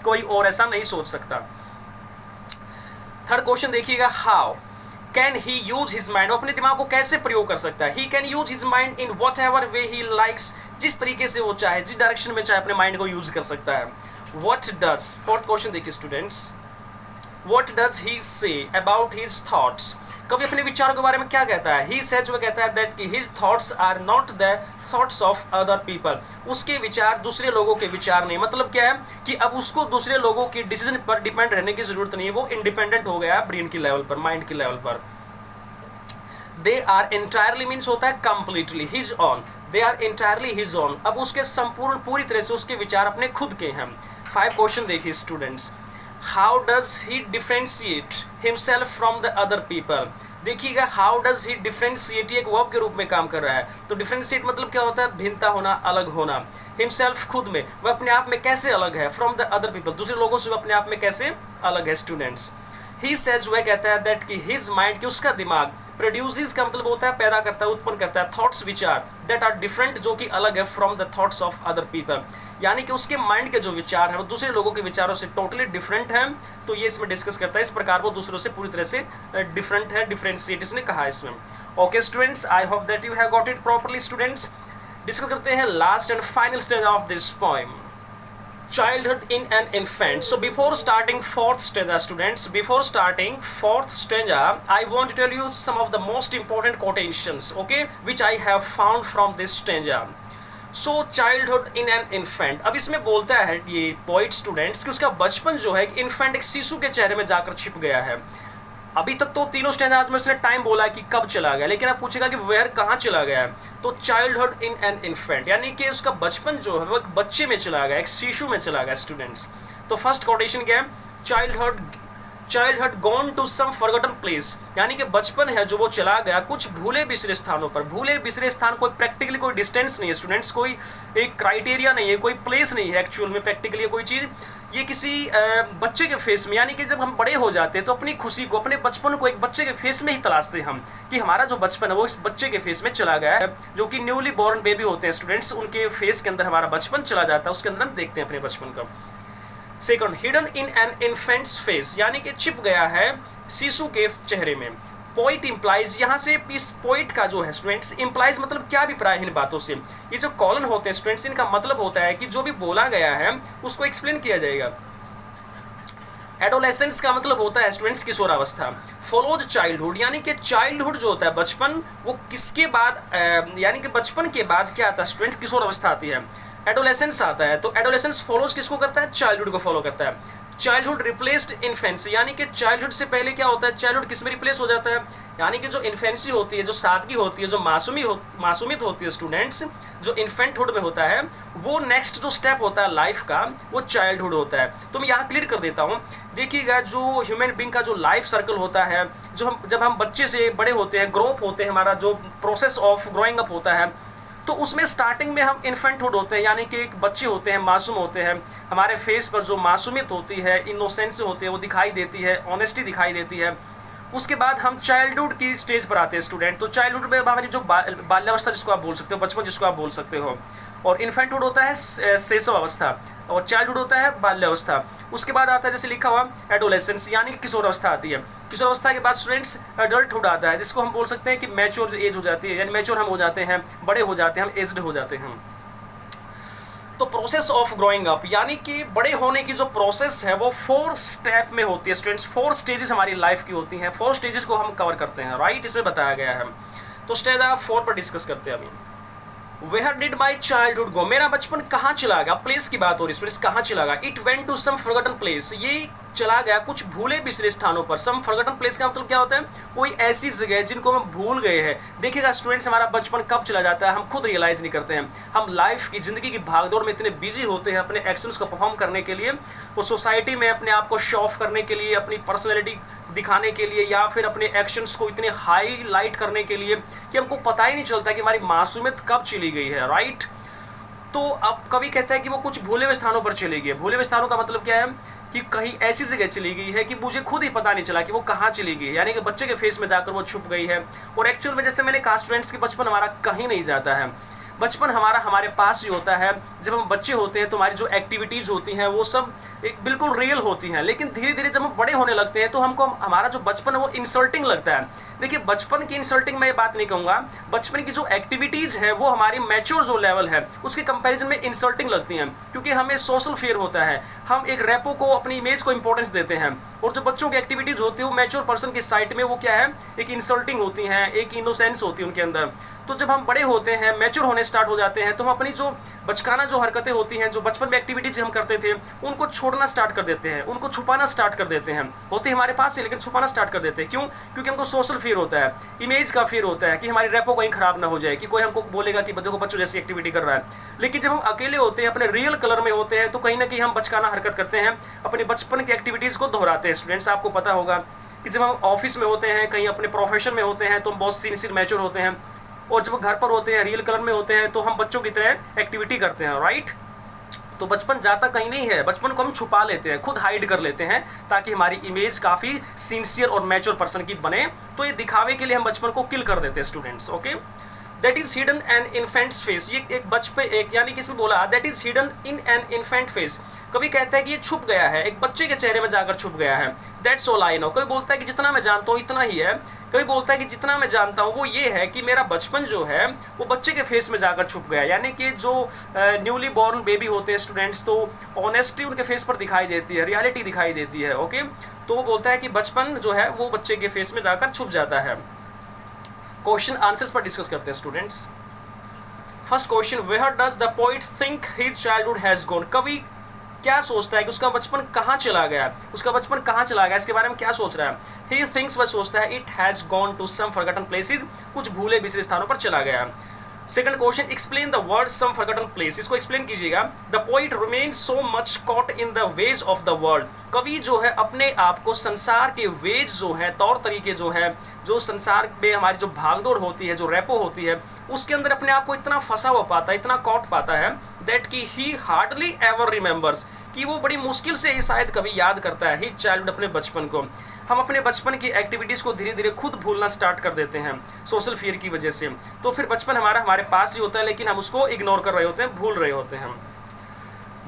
कोई और ऐसा नहीं सोच सकता। थर्ड क्वेश्चन देखिएगा, how can he use his mind. अपने दिमाग को कैसे प्रयोग कर सकता है। He can use his mind in what ever way he likes, जिस तरीके से वो चाहे, जिस डायरेक्शन में चाहे अपने माइंड को यूज कर सकता है। वट डज, फोर्थ क्वेश्चन देखिए students, what does he say about his thoughts. कभी अपने विचारों के बारे में क्या कहता है। ही सेज, वो कहता है दैट कि his thoughts are not the thoughts of other people. उसके विचार दूसरे लोगों के विचार नहीं। मतलब क्या है कि अब उसको दूसरे लोगों की डिसीजन पर डिपेंड रहने की जरूरत नहीं है, वो इंडिपेंडेंट हो गया ब्रेन की लेवल पर, माइंड की लेवल पर। दे आर एंटायरली मीन्स होता है completely, his own, they are entirely his own. अब उसके संपूर्ण पूरी तरह से उसके विचार अपने खुद के हैं। 5 क्वेश्चन देखिए students, how does he differentiate himself from the other people. देखिएगा, हाउ डज ही डिफ्रेंशिएट, एक वर्ब के रूप में काम कर रहा है। तो डिफ्रेंशिएट मतलब क्या होता है, भिन्नता होना, अलग होना। हिमसेल्फ खुद में, वह अपने आप में कैसे अलग है, फ्रॉम द अदर पीपल, दूसरे लोगों से वह अपने आप में कैसे अलग है स्टूडेंट्स। ही सेज, वह कहता है दैट कि हिज माइंड, कि उसका दिमाग, प्रोड्यूसेस का मतलब होता है पैदा करता है, उत्पन्न करता है, थॉट्स विचार, दैट आर डिफरेंट, जो कि अलग है, from the thoughts of other people, यानी कि उसके माइंड के जो विचार है वो दूसरे लोगों के विचारों से टोटली डिफरेंट है। तो ये इसमें डिस्कस करता है, इस प्रकार वो दूसरों से पूरी तरह से डिफरेंट है, डिफरेंशिएट इसने कहा इसमें। Okay students, I hope that you have got it properly. Students discuss करते हैं last and final stage of this poem, childhood in an infant. So before starting fourth stanza students, before starting fourth stanza, I want to tell you some of the most important quotations, okay, which I have found from this stanza. So childhood in an infant, अब इसमें बोलता है ये poet students कि उसका बचपन जो है एक इन्फेंट, एक शिशु के चेहरे में जाकर छिप गया है। अभी तक तो तीनों स्टैंजाज में उसने टाइम बोला है कि कब चला गया, लेकिन अब पूछेगा कि वेयर, कहाँ चला गया है। तो चाइल्डहुड इन एन इन्फेंट, यानी कि उसका बचपन जो है वो एक बच्चे में चला गया, एक शिशु में चला गया स्टूडेंट्स। तो फर्स्ट कोटेशन क्या है, childhood gone to some forgotten place, यानी कि बचपन है जो वो चला गया कुछ भूले बिसरे स्थानों पर। भूले बिसरे स्थान कोई प्रैक्टिकली कोई डिस्टेंस नहीं है स्टूडेंट्स, कोई एक क्राइटेरिया नहीं है, कोई प्लेस नहीं है एक्चुअल में प्रैक्टिकली कोई चीज़। ये किसी बच्चे के फेस में, यानी कि जब हम बड़े हो जाते हैं तो अपनी खुशी को, अपने बचपन को एक बच्चे के फेस में ही तलाशते हैं हम, कि हमारा जो बचपन है वो इस बच्चे के फेस में चला गया है। जो कि न्यूली बॉर्न बेबी होते हैं स्टूडेंट्स, उनके फेस के अंदर हमारा बचपन चला जाता है, उसके अंदर हम देखते हैं अपने बचपन का। Second, hidden in N infant's face, यानी कि छिप गया है शिशु के चेहरे में। पोइट इम्प्लाइज, यहाँ से इस पोइट का जो है स्टूडेंट्स, इम्प्लाइज मतलब क्या अभिप्राय है इन बातों से। ये जो कॉलन होते हैं स्टूडेंट्स, इनका मतलब होता है कि जो भी बोला गया है उसको एक्सप्लेन किया जाएगा। एडोलेसेंस का मतलब होता है स्टूडेंट्स किशोरावस्था। फॉलोज चाइल्डहुड, यानी कि चाइल्डहुड जो होता है बचपन, वो किसके बाद, यानी कि बचपन के बाद क्या आता है स्टूडेंट्स, किशोरावस्था आती है, एडोलेसेंस आता है। तो एडोलेसेंस फॉलोज किसको करता है, चाइल्डहुड को फॉलो करता है। चाइल्डहुड रिप्लेस्ड इन्फेंसी, यानी कि चाइल्डहुड से पहले क्या होता है, चाइल्डहुड किस में रिप्लेस हो जाता है, यानी कि जो इन्फेंसी होती है, जो सादगी होती है, जो मासूमियत होती है स्टूडेंट्स, जो इन्फेंटहुड में होता है, वो नेक्स्ट जो स्टेप होता है लाइफ का, वो चाइल्डहुड होता है। तो मैं यहाँ क्लियर कर देता हूँ। देखिएगा, जो ह्यूमन बींग का जो लाइफ सर्कल होता है, जब हम बच्चे से बड़े होते हैं, ग्रो अप होते हैं, हमारा जो प्रोसेस ऑफ ग्रोइंग अप होता है, तो उसमें स्टार्टिंग में हम इन्फेंटहुड होते हैं, यानी कि एक बच्चे होते हैं, मासूम होते हैं, हमारे फेस पर जो मासूमियत होती है, इनोसेंस होती है, वो दिखाई देती है, ऑनेस्टी दिखाई देती है। उसके बाद हम चाइल्डहुड की स्टेज पर आते हैं स्टूडेंट। तो चाइल्डहुड में हमारी जो बाल्यावस्था जिसको आप बोल सकते हो, बचपन जिसको आप बोल सकते हो, और इन्फेंटहुड होता है शैशव अवस्था, और चाइल्डहुड होता है बाल्यावस्था। उसके बाद आता है जैसे लिखा हुआ एडोलेसेंस, यानी कि किशोर अवस्था आती है। किशोर अवस्था के बाद स्टूडेंट्स एडल्टहुड आता है, जिसको हम बोल सकते हैं कि मैच्योर एज हो जाती है, यानी मैच्योर हम हो जाते हैं, बड़े हो जाते हैं, हम एज्ड हो जाते हैं। तो प्रोसेस ऑफ ग्रोइंग अप, यानी कि बड़े होने की जो प्रोसेस है वो 4 स्टेप में होती है स्टूडेंट्स। 4 स्टेजेस हमारी लाइफ की होती हैं, 4 स्टेजेस को हम कवर करते हैं, राइट, इसमें बताया गया है। तो स्टेज 4 पर डिस्कस करते हैं अभी। Where did my childhood go, मेरा बचपन कहाँ चला गया, प्लेस की बात हो रही है स्टूडेंट्स, कहाँ चला गया। It went to some forgotten place, ये चला गया कुछ भूले बिसरे स्थानों पर। सम फॉरगॉटन प्लेस का मतलब क्या होता है, कोई ऐसी जगह जिनको हम भूल गए हैं। देखिएगा स्टूडेंट्स, हमारा बचपन कब चला जाता है हम खुद रियलाइज नहीं करते हैं। हम लाइफ की, जिंदगी की भागदौड़ में इतने बिजी होते हैं अपने एक्शंस को परफॉर्म करने के लिए, वो सोसाइटी में अपने आप को शो ऑफ करने के लिए, अपनी पर्सनैलिटी दिखाने के लिए, या फिर अपने एक्शंस को इतने हाईलाइट करने के लिए, कि हमको पता ही नहीं चलता कि हमारी मासूमियत कब चली गई है, राइट। तो अब कभी कहता है कि वो कुछ भूले हुए स्थानों पर चली गई है। भूले हुए स्थानों का मतलब क्या है, कि कहीं ऐसी जगह चली गई है कि मुझे खुद ही पता नहीं चला कि वो कहाँ चली गई है, यानी कि बच्चे के फेस में जाकर वो छुप गई है। और एक्चुअल में जैसे मैंने कहा स्टूडेंट्स की बचपन हमारा कहीं नहीं जाता है, बचपन हमारा हमारे पास ही होता है। जब हम बच्चे होते हैं तो हमारी जो एक्टिविटीज़ होती हैं वो सब एक बिल्कुल रियल होती हैं, लेकिन धीरे धीरे जब हम बड़े होने लगते हैं तो हमको हमारा जो बचपन है वो इंसल्टिंग लगता है। देखिए, बचपन की इंसल्टिंग मैं ये बात नहीं कहूँगा, बचपन की जो एक्टिविटीज़ है वो हमारी मैच्योर जो लेवल है उसके कंपैरिजन में इंसल्टिंग लगती हैं, क्योंकि हमें सोशल फेयर होता है, हम एक रैपो को, अपनी इमेज को इंपॉर्टेंस देते हैं। और जो बच्चों की एक्टिविटीज़ होती है वो मैच्योर पर्सन की साइट में वो क्या है, एक इंसल्टिंग होती हैं, एक इनोसेंस होती है उनके अंदर। तो जब हम बड़े होते हैं, मैच्योर होने स्टार्ट हो जाते हैं, तो हम अपनी जो बचकाना जो हरकतें होती हैं, जो बचपन में एक्टिविटीज हम करते थे, उनको छोड़ना स्टार्ट कर देते हैं, उनको छुपाना स्टार्ट कर देते हैं। होते हमारे पास ही, लेकिन छुपाना स्टार्ट कर देते हैं। क्यों? क्योंकि हमको सोशल फियर होता है, इमेज का फियर होता है कि हमारी रैपो कहीं खराब ना हो जाए, कि कोई हमको बोलेगा कि देखो बच्चों जैसी एक्टिविटी कर रहा है। लेकिन जब हम अकेले होते हैं, अपने रियल कलर में होते हैं, तो कहीं ना कहीं हम बचकाना हरकत करते हैं, अपने बचपन की एक्टिविटीज़ को दोहराते हैं। स्टूडेंट्स, आपको पता होगा कि जब हम ऑफिस में होते हैं, कहीं अपने प्रोफेशन में होते हैं, तो हम बहुत सिंसियर मैच्योर होते हैं, और जब घर पर होते हैं, रियल कलर में होते हैं, तो हम बच्चों की तरह एक्टिविटी करते हैं, राइट। तो बचपन जाता कहीं नहीं है, बचपन को हम छुपा लेते हैं, खुद हाइड कर लेते हैं, ताकि हमारी इमेज काफ़ी सिंसियर और मैच्योर पर्सन की बने। तो ये दिखावे के लिए हम बचपन को किल कर देते हैं students, okay. That is hidden an infant's face, ये एक बचपन, एक यानी किसी बोला that is hidden in an infant face, कभी कहता है कि ये छुप गया है, एक बच्चे के चेहरे में जाकर छुप गया है। दैट्स ऑल आई नो, कभी बोलता है कि जितना मैं जानता हूँ इतना ही है, कभी बोलता है कि जितना मैं जानता हूँ वो ये है कि मेरा बचपन जो है वो बच्चे के फेस में जाकर छुप गया। यानी कि जो न्यूली बॉर्न बेबी होते हैं स्टूडेंट्स, तो ऑनेस्टी उनके फेस पर दिखाई देती है, रियलिटी दिखाई देती है, ओके। तो वो बोलता है कि बचपन जो है वो बच्चे के फेस में जाकर छुप जाता है। क्वेश्चन आंसर्स पर डिस्कस करते हैं students. First question, where does the poet think his childhood has gone, कवि क्या सोचता है कि उसका बचपन कहाँ चला गया, उसका बचपन कहाँ चला गया, इसके बारे में क्या सोच रहा है। ही थिंक्स, वह सोचता है, it has gone to some forgotten places, कुछ भूले बिसरे स्थानों पर चला गया। Second question, explain the word some forgotten place, इसको एक्सप्लेन कीजिएगा। The poet remains so much caught in the ways of the world, कवि जो है अपने आप को संसार के वेज जो है, तौर तरीके जो है, जो संसार में हमारी जो भागदौड़ होती है, जो रैपो होती है, उसके अंदर अपने आप को इतना फंसा हुआ पाता है, इतना कॉट पाता है, दैट कि ही हार्डली एवर रिमेंबर्स, कि वो बड़ी मुश्किल से ही शायद कभी याद करता है, हिज चाइल्डहुड, अपने बचपन को। हम अपने बचपन की एक्टिविटीज़ को धीरे धीरे खुद भूलना स्टार्ट कर देते हैं सोशल फियर की वजह से। तो फिर बचपन हमारे पास ही होता है, लेकिन हम उसको इग्नोर कर रहे होते हैं, भूल रहे होते हैं।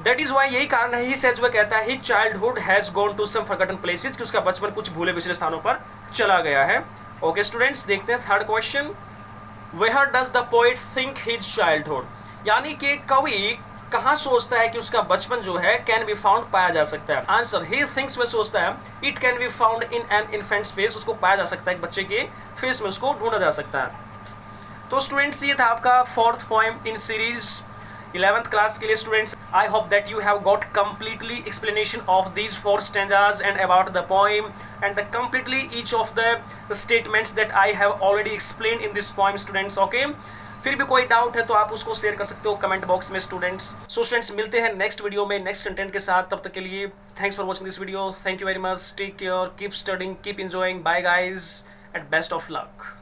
दैट इज वाई, यही कारण है, ही सेज, वह कहता है, his childhood has gone to some forgotten places, कि उसका बचपन कुछ भूले बिसरे स्थानों पर चला गया है। ओके स्टूडेंट्स, देखते हैं third question, where does the poet think his childhood, यानी कि कवि कहाँ सोचता है कि उसका बचपन जो है कैन बी फाउंड, पाया जा सकता है। आंसर, ही थिंक्स, वह सोचता है, it can be found in an infant's face, उसको पाया जा सकता है, एक बच्चे के फेस में उसको ढूंढा जा सकता है। तो स्टूडेंट्स, ये था आपका fourth poem in series 11th class के लिए students, I hope that you have got completely explanation of these 4 stanzas and about the poem and the completely each of the statements that I have already explained in this poem students. Okay, फिर भी कोई doubt है तो आप उसको share कर सकते हो कमेंट बॉक्स में स्टूडेंट्स. सो स्टूडेंट्स, मिलते हैं नेक्स्ट वीडियो में नेक्स्ट कंटेंट के साथ. तब तक के लिए thanks for watching this video. Thank you very much. Take care, keep studying, keep enjoying. Bye guys and best of luck.